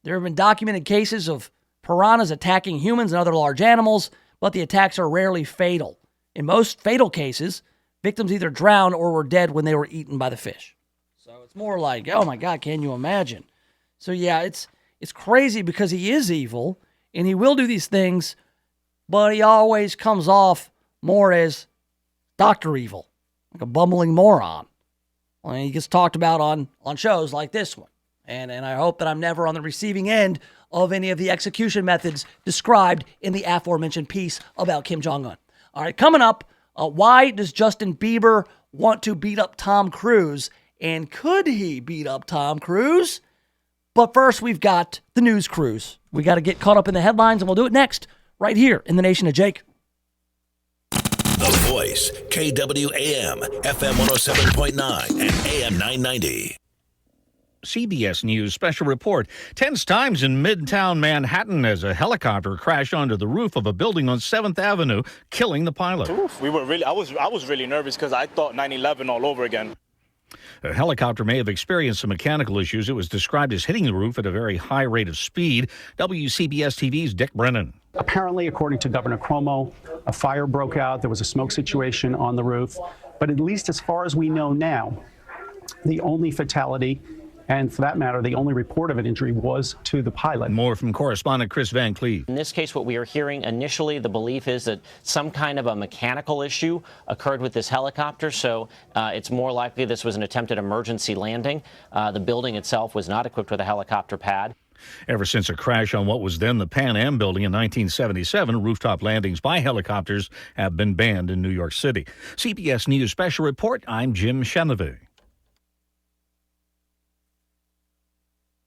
There have been documented cases of piranhas attacking humans and other large animals, but the attacks are rarely fatal. In most fatal cases, victims either drowned or were dead when they were eaten by the fish. So it's more like, oh my God, can you imagine? So yeah, it's crazy because he is evil and he will do these things, but he always comes off more as Dr. Evil, like a bumbling moron. Well, he gets talked about on shows like this one. And I hope that I'm never on the receiving end of any of the execution methods described in the aforementioned piece about Kim Jong-un. All right, coming up, why does Justin Bieber want to beat up Tom Cruise? And could he beat up Tom Cruise? But first, we've got the news cruise. We got to get caught up in the headlines, and we'll do it next, right here in the Nation of Jake. The Voice, KWAM, FM 107.9 and AM 990. CBS News special report. Tense times in Midtown Manhattan as a helicopter crashed onto the roof of a building on 7th Avenue, killing the pilot. We were really, I was really nervous because I thought 9/11 all over again. A helicopter may have experienced some mechanical issues. It was described as hitting the roof at a very high rate of speed. WCBS TV's Dick Brennan. Apparently, according to Governor Cuomo, a fire broke out. There was a smoke situation on the roof. But at least as far as we know now, the only fatality, and for that matter, the only report of an injury, was to the pilot. More from correspondent Chris Van Cleve. In this case, what we are hearing initially, the belief is that some kind of a mechanical issue occurred with this helicopter, so it's more likely this was an attempted emergency landing. The building itself was not equipped with a helicopter pad. Ever since a crash on what was then the Pan Am building in 1977, rooftop landings by helicopters have been banned in New York City. CBS News Special Report, I'm Jim Chenevey.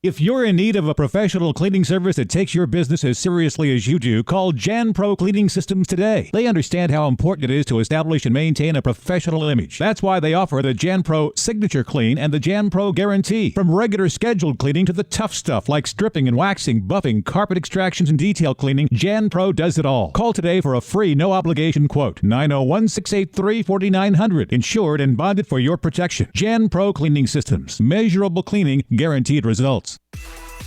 If you're in need of a professional cleaning service that takes your business as seriously as you do, call Jan Pro Cleaning Systems today. They understand how important it is to establish and maintain a professional image. That's why they offer the Jan Pro Signature Clean and the Jan Pro Guarantee. From regular scheduled cleaning to the tough stuff like stripping and waxing, buffing, carpet extractions, and detail cleaning, Jan Pro does it all. Call today for a free, no-obligation quote. 901-683-4900. Insured and bonded for your protection. Jan Pro Cleaning Systems. Measurable cleaning, guaranteed results.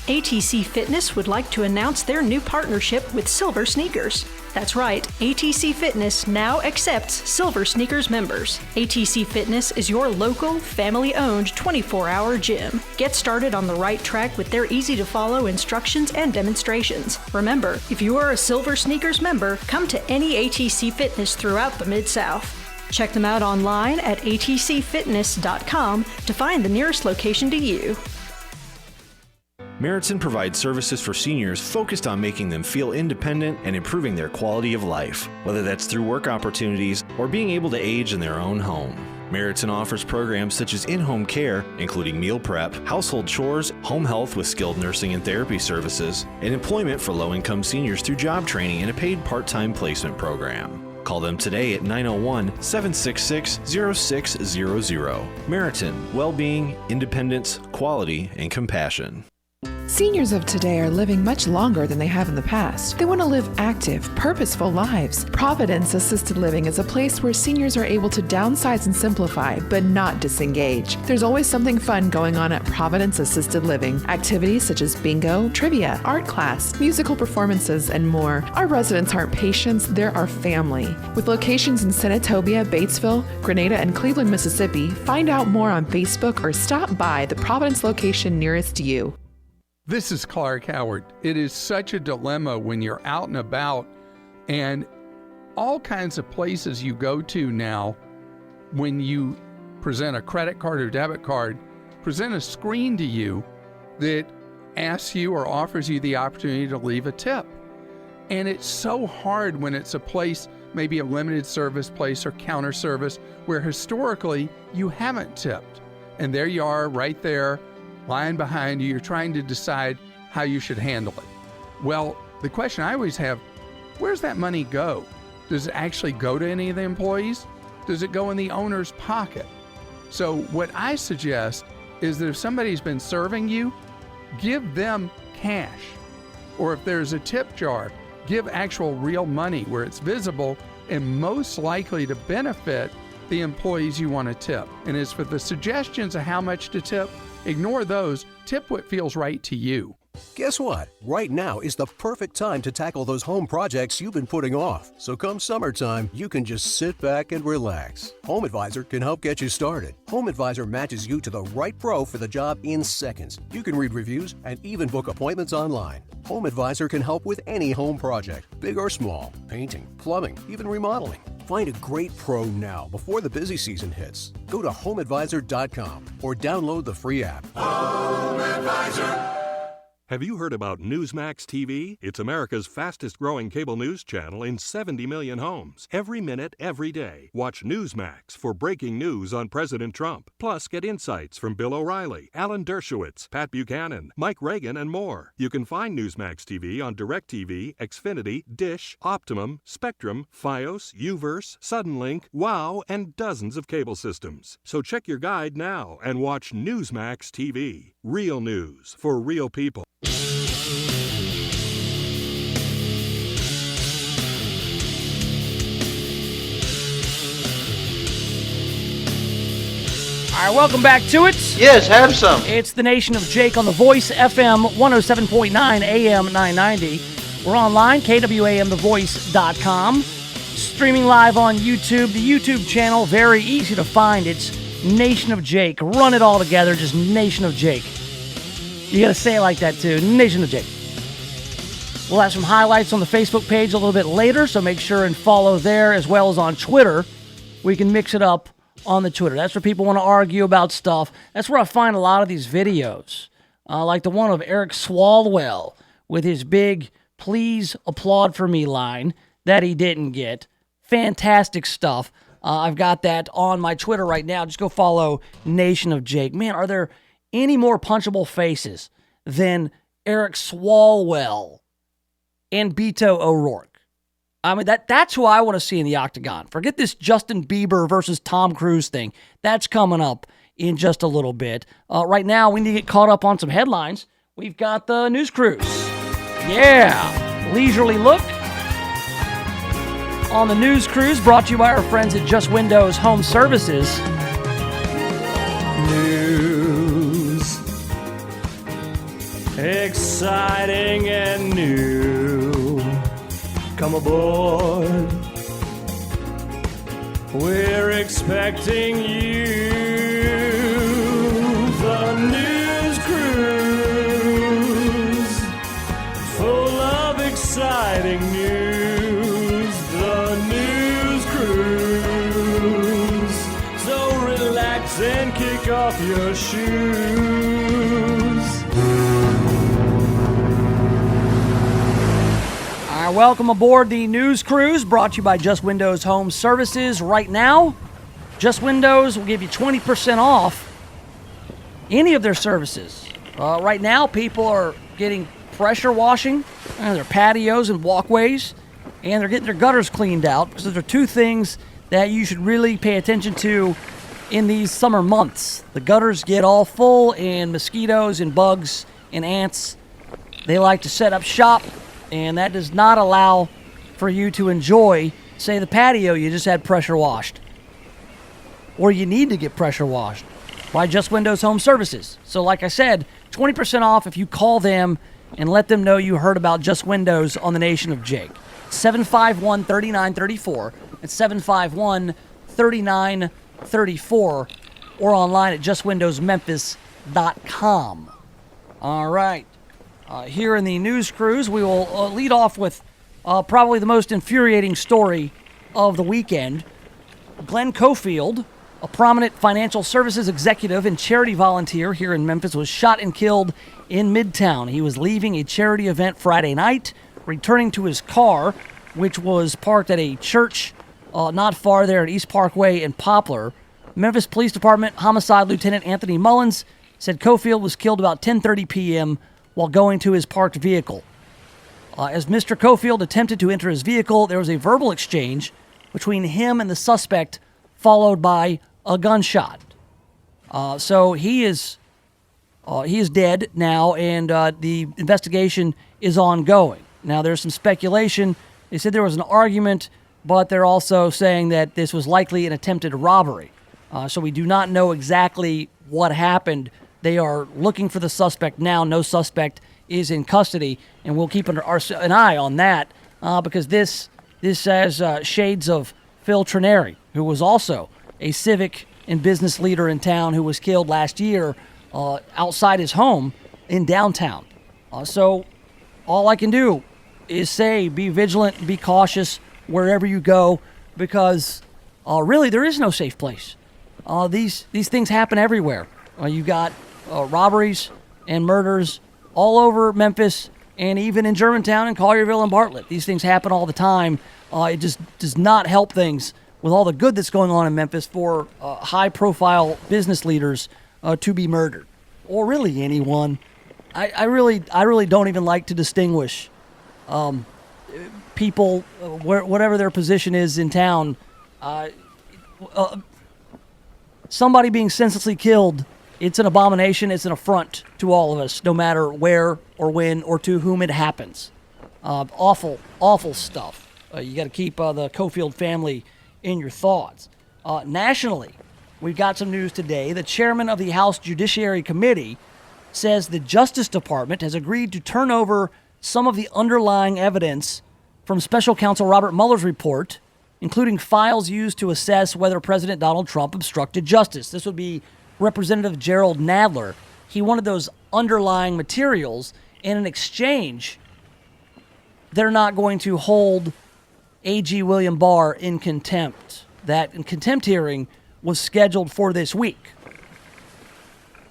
ATC Fitness would like to announce their new partnership with Silver Sneakers. That's right, ATC Fitness now accepts Silver Sneakers members. ATC Fitness is your local, family-owned 24-hour gym. Get started on the right track with their easy-to-follow instructions and demonstrations. Remember, if you are a Silver Sneakers member, come to any ATC Fitness throughout the Mid-South. Check them out online at atcfitness.com to find the nearest location to you. Meriton provides services for seniors focused on making them feel independent and improving their quality of life, whether that's through work opportunities or being able to age in their own home. Meriton offers programs such as in-home care, including meal prep, household chores, home health with skilled nursing and therapy services, and employment for low-income seniors through job training and a paid part-time placement program. Call them today at 901-766-0600. Meriton, well-being, independence, quality, and compassion. Seniors of today are living much longer than they have in the past. They want to live active, purposeful lives. Providence Assisted Living is a place where seniors are able to downsize and simplify, but not disengage. There's always something fun going on at Providence Assisted Living. Activities such as bingo, trivia, art class, musical performances, and more. Our residents aren't patients, they're our family. With locations in Senatobia, Batesville, Grenada, and Cleveland, Mississippi, find out more on Facebook or stop by the Providence location nearest you. This is Clark Howard. It is such a dilemma when you're out and about, and all kinds of places you go to now, when you present a credit card or debit card, present a screen to you that asks you or offers you the opportunity to leave a tip. And it's so hard when it's a place, maybe a limited service place or counter service, where historically you haven't tipped. And there you are right there, lying behind you. You're trying to decide, how you should handle it. Well, the question I always have, where's that money go? Does it actually go to any of the employees? Does it go in the owner's pocket? So what I suggest is that if somebody's been serving you, give them cash. Or if there's a tip jar, give actual real money where it's visible and most likely to benefit the employees you want to tip. And as for the suggestions of how much to tip, ignore those. Tip what feels right to you. Guess what? Right now is the perfect time to tackle those home projects you've been putting off. So come summertime, you can just sit back and relax. Home Advisor can help get you started. Home Advisor matches you to the right pro for the job in seconds. You can read reviews and even book appointments online. Home Advisor can help with any home project, big or small, painting, plumbing, even remodeling. Find a great pro now before the busy season hits. Go to homeadvisor.com or download the free app. Home Advisor. Have you heard about Newsmax TV? It's America's fastest growing cable news channel in 70 million homes. Every minute, every day. Watch Newsmax for breaking news on President Trump. Plus, get insights from Bill O'Reilly, Alan Dershowitz, Pat Buchanan, Mike Reagan, and more. You can find Newsmax TV on DirecTV, Xfinity, Dish, Optimum, Spectrum, Fios, Uverse, Suddenlink, WOW, and dozens of cable systems. So check your guide now and watch Newsmax TV. Real news for real people. All right, welcome back to it. Yes, have some. It's the Nation of Jake on the Voice, FM 107.9 AM 990. We're online, KWAMTheVoice.com. Streaming live on YouTube. The YouTube channel, very easy to find. It's Nation of Jake. Run it all together, just Nation of Jake. You got to say it like that, too. Nation of Jake. We'll have some highlights on the Facebook page a little bit later, so make sure and follow there, as well as on Twitter. We can mix it up on the Twitter. That's where people want to argue about stuff. That's where I find a lot of these videos, like the one of Eric Swalwell with his big "please applaud for me" line that he didn't get. Fantastic stuff. I've got that on my Twitter right now. Just go follow Nation of Jake. Man, are there any more punchable faces than Eric Swalwell and Beto O'Rourke? I mean, that's who I want to see in the octagon. Forget this Justin Bieber versus Tom Cruise thing. That's coming up in just a little bit. Right now, we need to get caught up on some headlines. We've got the news cruise. Yeah, leisurely look on the news cruise, brought to you by our friends at Just Windows Home Services. News, exciting and new. Come aboard, we're expecting you. The news cruise, full of exciting news. The news cruise, so relax and kick off your shoes. Welcome aboard the news cruise, brought to you by Just Windows Home Services. Right now, Just Windows will give you 20% off any of their services. Right now, people are getting pressure washing their patios and walkways, and they're getting their gutters cleaned out, because those are two things that you should really pay attention to in these summer months. The gutters get all full, and mosquitoes and bugs and ants, they like to set up shop. And that does not allow for you to enjoy, say, the patio you just had pressure washed. Or you need to get pressure washed by Just Windows Home Services. So like I said, 20% off if you call them and let them know you heard about Just Windows on the Nation of Jake. 751-3934. It's 751-3934. Or online at justwindowsmemphis.com. All right. Here in the news cruise, we will lead off with probably the most infuriating story of the weekend. Glenn Cofield, a prominent financial services executive and charity volunteer here in Memphis, was shot and killed in Midtown. He was leaving a charity event Friday night, returning to his car, which was parked at a church not far there at East Parkway and Poplar. Memphis Police Department Homicide Lieutenant Anthony Mullins said Cofield was killed about 10:30 p.m. while going to his parked vehicle. As Mr. Cofield attempted to enter his vehicle, there was a verbal exchange between him and the suspect, followed by a gunshot. So he is dead now, and the investigation is ongoing. Now, there's some speculation. They said there was an argument, but they're also saying that this was likely an attempted robbery. So we do not know exactly what happened. They are looking for the suspect now. No suspect is in custody, and we'll keep an eye on that because this has shades of Phil Trineri, who was also a civic and business leader in town who was killed last year outside his home in downtown. So all I can do is say be vigilant, be cautious wherever you go, because really there is no safe place. These things happen everywhere. You got robberies and murders all over Memphis, and even in Germantown and Collierville and Bartlett. These things happen all the time. It just does not help things with all the good that's going on in Memphis for high-profile business leaders to be murdered, or really anyone. I really don't even like to distinguish people, whatever their position is in town. Somebody being senselessly killed, it's an abomination, it's an affront to all of us, no matter where or when or to whom it happens. Awful, awful stuff. You got to keep the Cofield family in your thoughts. Nationally, we've got some news today. The chairman of the House Judiciary Committee says the Justice Department has agreed to turn over some of the underlying evidence from Special Counsel Robert Mueller's report, including files used to assess whether President Donald Trump obstructed justice. This would be Representative Gerald Nadler. He wanted those underlying materials. In exchange, they're not going to hold A.G. William Barr in contempt. That contempt hearing was scheduled for this week.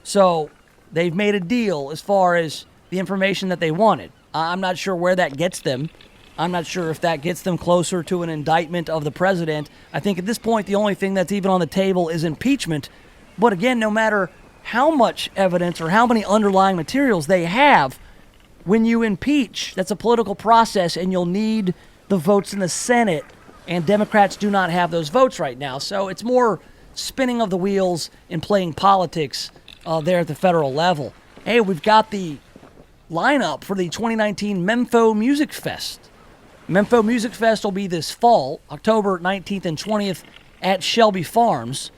So they've made a deal as far as the information that they wanted. I'm not sure where that gets them. I'm not sure if that gets them closer to an indictment of the president. I think at this point, the only thing that's even on the table is impeachment. But again, no matter how much evidence or how many underlying materials they have, when you impeach, that's a political process, and you'll need the votes in the Senate, and Democrats do not have those votes right now. So it's more spinning of the wheels and playing politics there at the federal level. Hey, we've got the lineup for the 2019 Memphis Music Fest. Memphis Music Fest will be this fall, October 19th and 20th at Shelby Farms,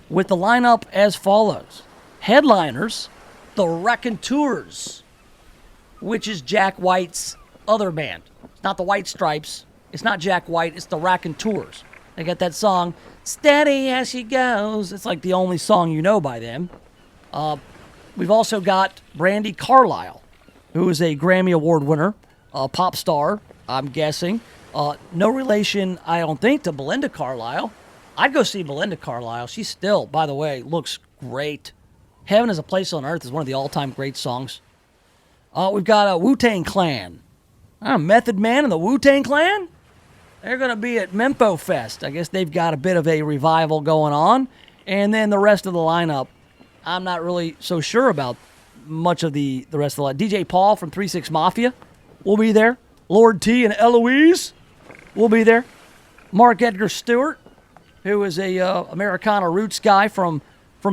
with the lineup as follows. Headliners, the Raconteurs, which is Jack White's other band. It's not the White Stripes. It's not Jack White. It's the Raconteurs. They got that song, Steady As She Goes. It's like the only song you know by them. We've also got Brandi Carlile, who is a Grammy Award winner, a pop star, I'm guessing. No relation, I don't think, to Belinda Carlisle. I'd go see Belinda Carlisle. She still, by the way, looks great. Heaven is a Place on Earth is one of the all-time great songs. We've got a Wu-Tang Clan. Method Man and the Wu-Tang Clan? They're going to be at Memphis Fest. I guess they've got a bit of a revival going on. And then the rest of the lineup, I'm not really so sure about much of the rest of the lineup. DJ Paul from 3-6 Mafia will be there. Lord T and Eloise will be there. Mark Edgar Stewart, who is a Americana roots guy from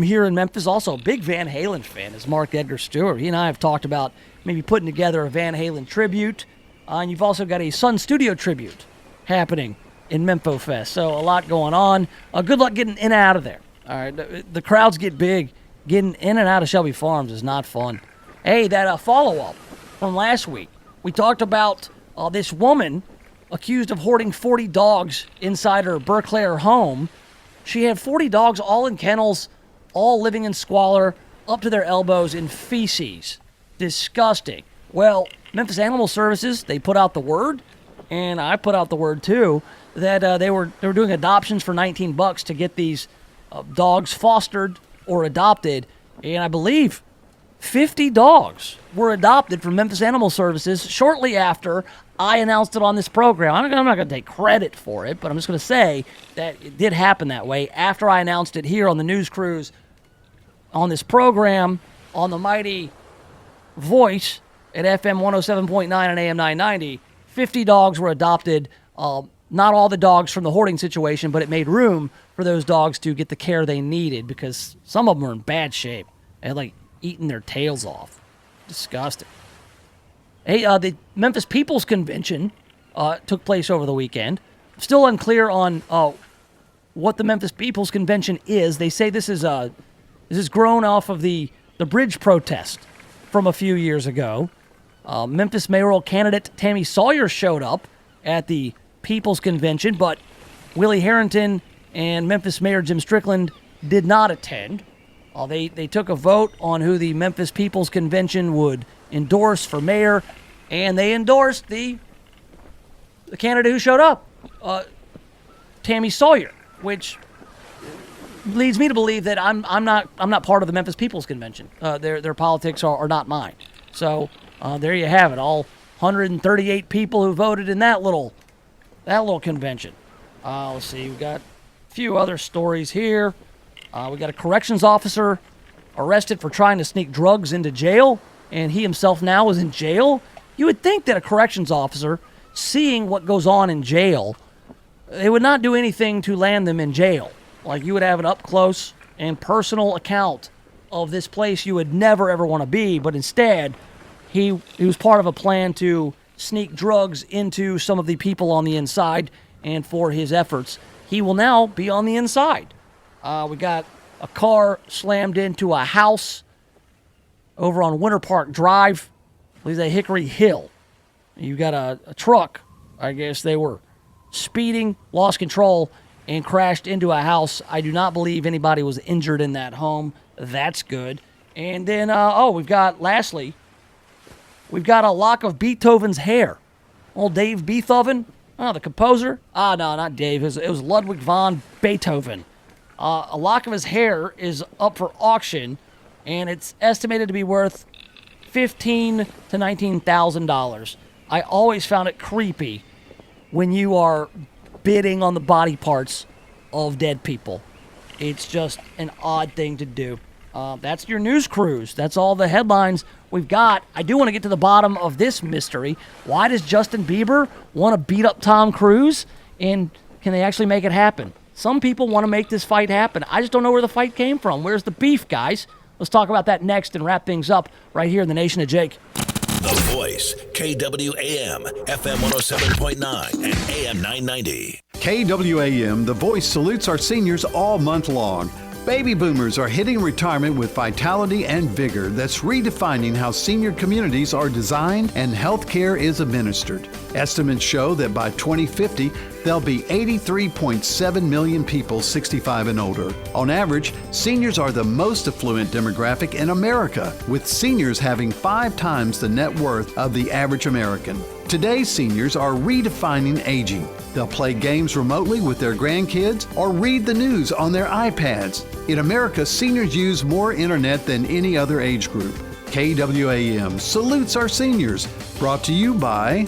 here in Memphis, also a big Van Halen fan, is Mark Edgar Stewart. He and I have talked about maybe putting together a Van Halen tribute. And you've also got a Sun Studio tribute happening in Memphis Fest. So a lot going on. Good luck getting in and out of there. All right, the crowds get big. Getting in and out of Shelby Farms is not fun. Hey, that follow-up from last week. We talked about this woman accused of hoarding 40 dogs inside her Berkeley home. She had 40 dogs all in kennels, all living in squalor, up to their elbows in feces. Disgusting. Well, Memphis Animal Services, they put out the word, and I put out the word too, that they were doing adoptions for $19 to get these dogs fostered or adopted, and I believe 50 dogs were adopted from Memphis Animal Services shortly after I announced it on this program. I'm not going to take credit for it, but I'm just going to say that it did happen that way after I announced it here on the News Cruise on this program on the mighty voice at FM 107.9 and AM 990, 50 dogs were adopted. Not all the dogs from the hoarding situation, but it made room for those dogs to get the care they needed because some of them were in bad shape. They had, like, eating their tails off. Disgusting. Hey, the Memphis People's Convention took place over the weekend. Still unclear on what the Memphis People's Convention is. They say this is grown off of the bridge protest from a few years ago. Memphis mayoral candidate Tammy Sawyer showed up at the People's Convention, but Willie Harrington and Memphis Mayor Jim Strickland did not attend. They took a vote on who the Memphis People's Convention would endorse for mayor, and they endorsed the candidate who showed up, Tammy Sawyer, which leads me to believe that I'm not part of the Memphis People's Convention. Their politics are not mine. So there you have it. All 138 people who voted in that little convention. Let's see. We got a few other stories here. We got a corrections officer arrested for trying to sneak drugs into jail, and he himself now is in jail. You would think that a corrections officer, seeing what goes on in jail, they would not do anything to land them in jail. Like, you would have an up-close and personal account of this place you would never, ever want to be, but instead, he was part of a plan to sneak drugs into some of the people on the inside, and for his efforts, he will now be on the inside. We got a car slammed into a house over on Winter Park Drive, I believe that Hickory Hill. You got a truck, I guess they were speeding, lost control, and crashed into a house. I do not believe anybody was injured in that home. That's good. And then, lastly, we've got a lock of Beethoven's hair. Old Dave Beethoven, the composer. No, not Dave. It was Ludwig von Beethoven. A lock of his hair is up for auction, and it's estimated to be worth $15,000 to $19,000. I always found it creepy when you are bidding on the body parts of dead people. It's just an odd thing to do. That's your news cruise. That's all the headlines we've got. I do want to get to the bottom of this mystery. Why does Justin Bieber want to beat up Tom Cruise? And can they actually make it happen? Some people want to make this fight happen. I just don't know where the fight came from. Where's the beef, guys? Let's talk about that next and wrap things up right here in the Nation of Jake. The Voice, KWAM, FM 107.9 and AM 990. KWAM, The Voice salutes our seniors all month long. Baby boomers are hitting retirement with vitality and vigor that's redefining how senior communities are designed and health care is administered. Estimates show that by 2050, there'll be 83.7 million people 65 and older. On average, seniors are the most affluent demographic in America, with seniors having 5 times the net worth of the average American. Today's seniors are redefining aging. They'll play games remotely with their grandkids or read the news on their iPads. In America, seniors use more internet than any other age group. KWAM salutes our seniors. Brought to you by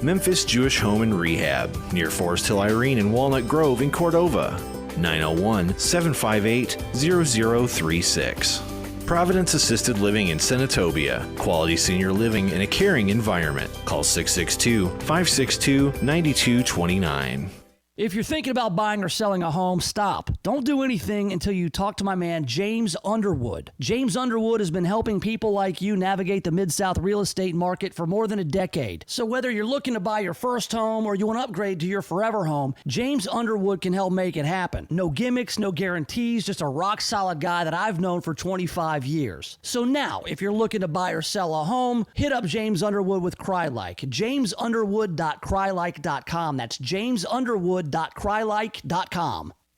Memphis Jewish Home and Rehab, near Forest Hill Irene and Walnut Grove in Cordova. 901-758-0036. Providence Assisted Living in Senatobia. Quality senior living in a caring environment. Call 662-562-9229. If you're thinking about buying or selling a home, stop. Don't do anything until you talk to my man, James Underwood. James Underwood has been helping people like you navigate the Mid-South real estate market for more than a decade. So whether you're looking to buy your first home or you want to upgrade to your forever home, James Underwood can help make it happen. No gimmicks, no guarantees, just a rock-solid guy that I've known for 25 years. So now, if you're looking to buy or sell a home, hit up James Underwood with CryLike. JamesUnderwood.crylike.com. That's JamesUnderwood.crylike.com.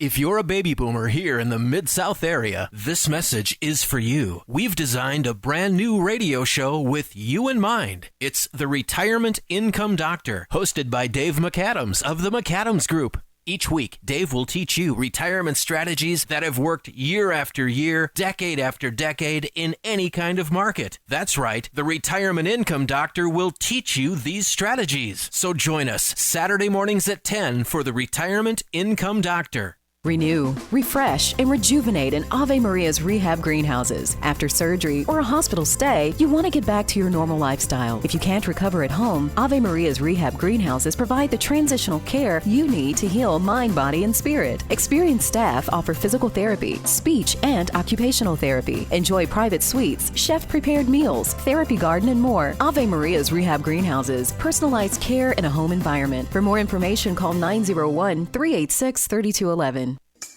If you're a baby boomer here in the Mid-South area, this message is for you. We've designed a brand new radio show with you in mind. It's The Retirement Income Doctor, hosted by Dave McAdams of the McAdams Group. Each week, Dave will teach you retirement strategies that have worked year after year, decade after decade, in any kind of market. That's right, the Retirement Income Doctor will teach you these strategies. So join us Saturday mornings at 10 for the Retirement Income Doctor. Renew, refresh, and rejuvenate in Ave Maria's rehab greenhouses. After surgery or a hospital stay, you want to get back to your normal lifestyle. If you can't recover at home, Ave Maria's rehab greenhouses provide the transitional care you need to heal mind, body, and spirit. Experienced staff offer physical therapy, speech, and occupational therapy. Enjoy private suites, chef-prepared meals, therapy garden, and more. Ave Maria's rehab greenhouses, personalized care in a home environment. For more information, call 901-386-3211.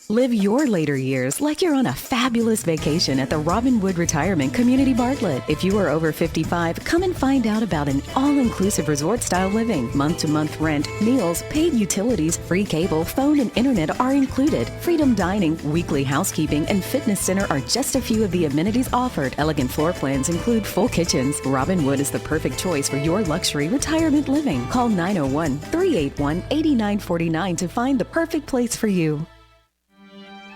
Live your later years like you're on a fabulous vacation at the Robinwood Retirement Community Bartlett. If you are over 55, come and find out about an all-inclusive resort-style living. Month-to-month rent, meals, paid utilities, free cable, phone, and internet are included. Freedom dining, weekly housekeeping, and fitness center are just a few of the amenities offered. Elegant floor plans include full kitchens. Robinwood is the perfect choice for your luxury retirement living. Call 901-381-8949 to find the perfect place for you.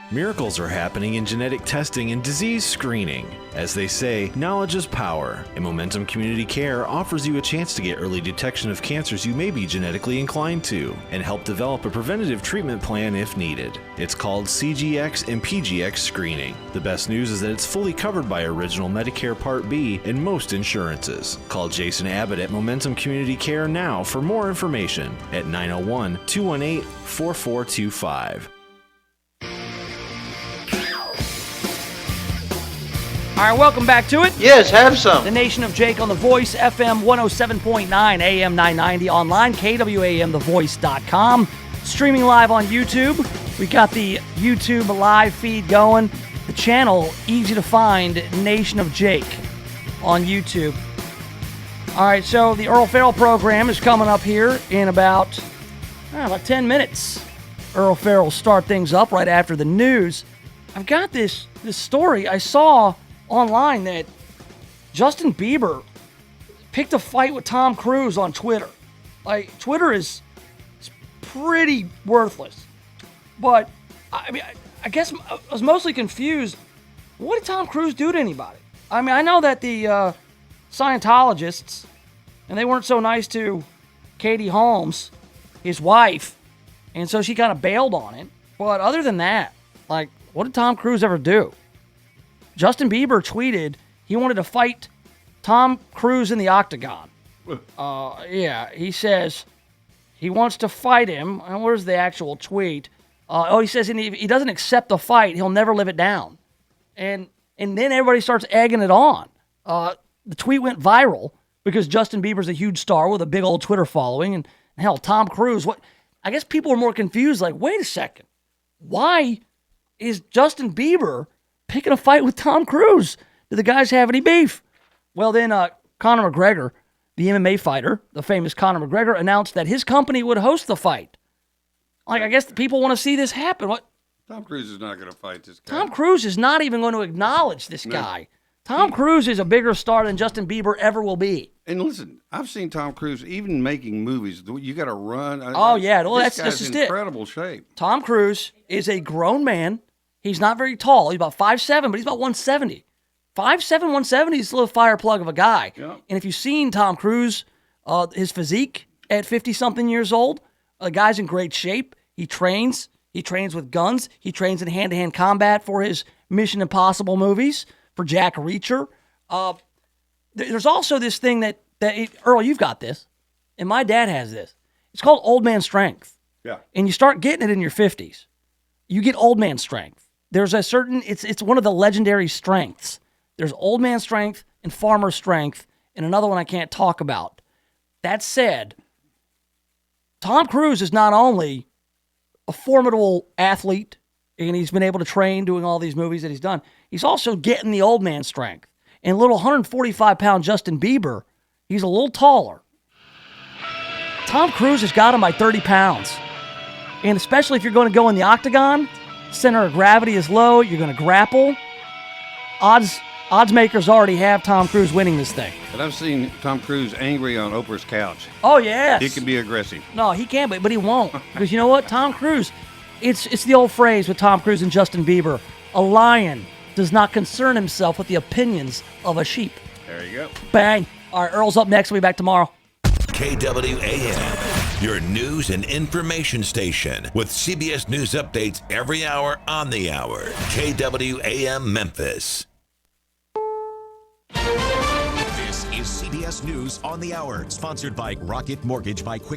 Miracles are happening in genetic testing and disease screening. As they say, knowledge is power, and Momentum Community Care offers you a chance to get early detection of cancers you may be genetically inclined to, and help develop a preventative treatment plan if needed. It's called CGX and PGX screening. The best news is that it's fully covered by Original Medicare Part B and most insurances. Call Jason Abbott at Momentum Community Care now for more information at 901-218-4425. All right, welcome back to it. Yes, have some. The Nation of Jake on The Voice, FM 107.9, AM 990, online, KWAMTheVoice.com. Streaming live on YouTube. We got the YouTube live feed going. The channel, easy to find, Nation of Jake on YouTube. All right, so the Earl Farrell program is coming up here in about 10 minutes. Earl Farrell will start things up right after the news. I've got this story I saw online that Justin Bieber picked a fight with Tom Cruise on Twitter. Like, Twitter is pretty worthless. But, I mean, I guess I was mostly confused. What did Tom Cruise do to anybody? I mean, I know that the Scientologists, and they weren't so nice to Katie Holmes, his wife, and so she kind of bailed on it. But other than that, like, what did Tom Cruise ever do? Justin Bieber tweeted he wanted to fight Tom Cruise in the octagon. He says he wants to fight him. And where's the actual tweet? He says if he doesn't accept the fight, he'll never live it down. And then everybody starts egging it on. The tweet went viral because Justin Bieber's a huge star with a big old Twitter following. And hell, Tom Cruise, what? I guess people are more confused. Like, wait a second. Why is Justin Bieber picking a fight with Tom Cruise? Do the guys have any beef? Well, then Conor McGregor, the MMA fighter, the famous Conor McGregor, announced that his company would host the fight. Like, I guess the people want to see this happen. What? Tom Cruise is not going to fight this guy. Tom Cruise is not even going to acknowledge this guy. Tom Cruise is a bigger star than Justin Bieber ever will be. And listen, I've seen Tom Cruise even making movies. You got to run. Well, that's just just incredible shape. Tom Cruise is a grown man. He's not very tall. He's about 5'7", but he's about 170. 5'7", 170, he's a little fire plug of a guy. Yep. And if you've seen Tom Cruise, his physique at 50-something years old, the guy's in great shape. He trains. He trains with guns. He trains in hand-to-hand combat for his Mission Impossible movies, for Jack Reacher. There's also this thing that Earl, you've got this, and my dad has this. It's called old man strength. Yeah. And you start getting it in your 50s. You get old man strength. There's a certain, it's one of the legendary strengths. There's old man strength and farmer strength, and another one I can't talk about. That said, Tom Cruise is not only a formidable athlete, and he's been able to train doing all these movies that he's done, he's also getting the old man strength. And little 145-pound Justin Bieber, he's a little taller. Tom Cruise has got him by 30 pounds. And especially if you're going to go in the octagon, center of gravity is low, you're going to grapple. Odds makers already have Tom Cruise winning this thing. But I've seen Tom Cruise angry on Oprah's couch. Oh, yes. He can be aggressive. No, he can, but he won't. Because you know what? Tom Cruise, it's the old phrase with Tom Cruise and Justin Bieber, a lion does not concern himself with the opinions of a sheep. There you go. Bang. All right, Earl's up next. We'll be back tomorrow. KWAM, your news and information station with CBS News updates every hour on the hour. KWAM Memphis. This is CBS News on the Hour, sponsored by Rocket Mortgage by Quicken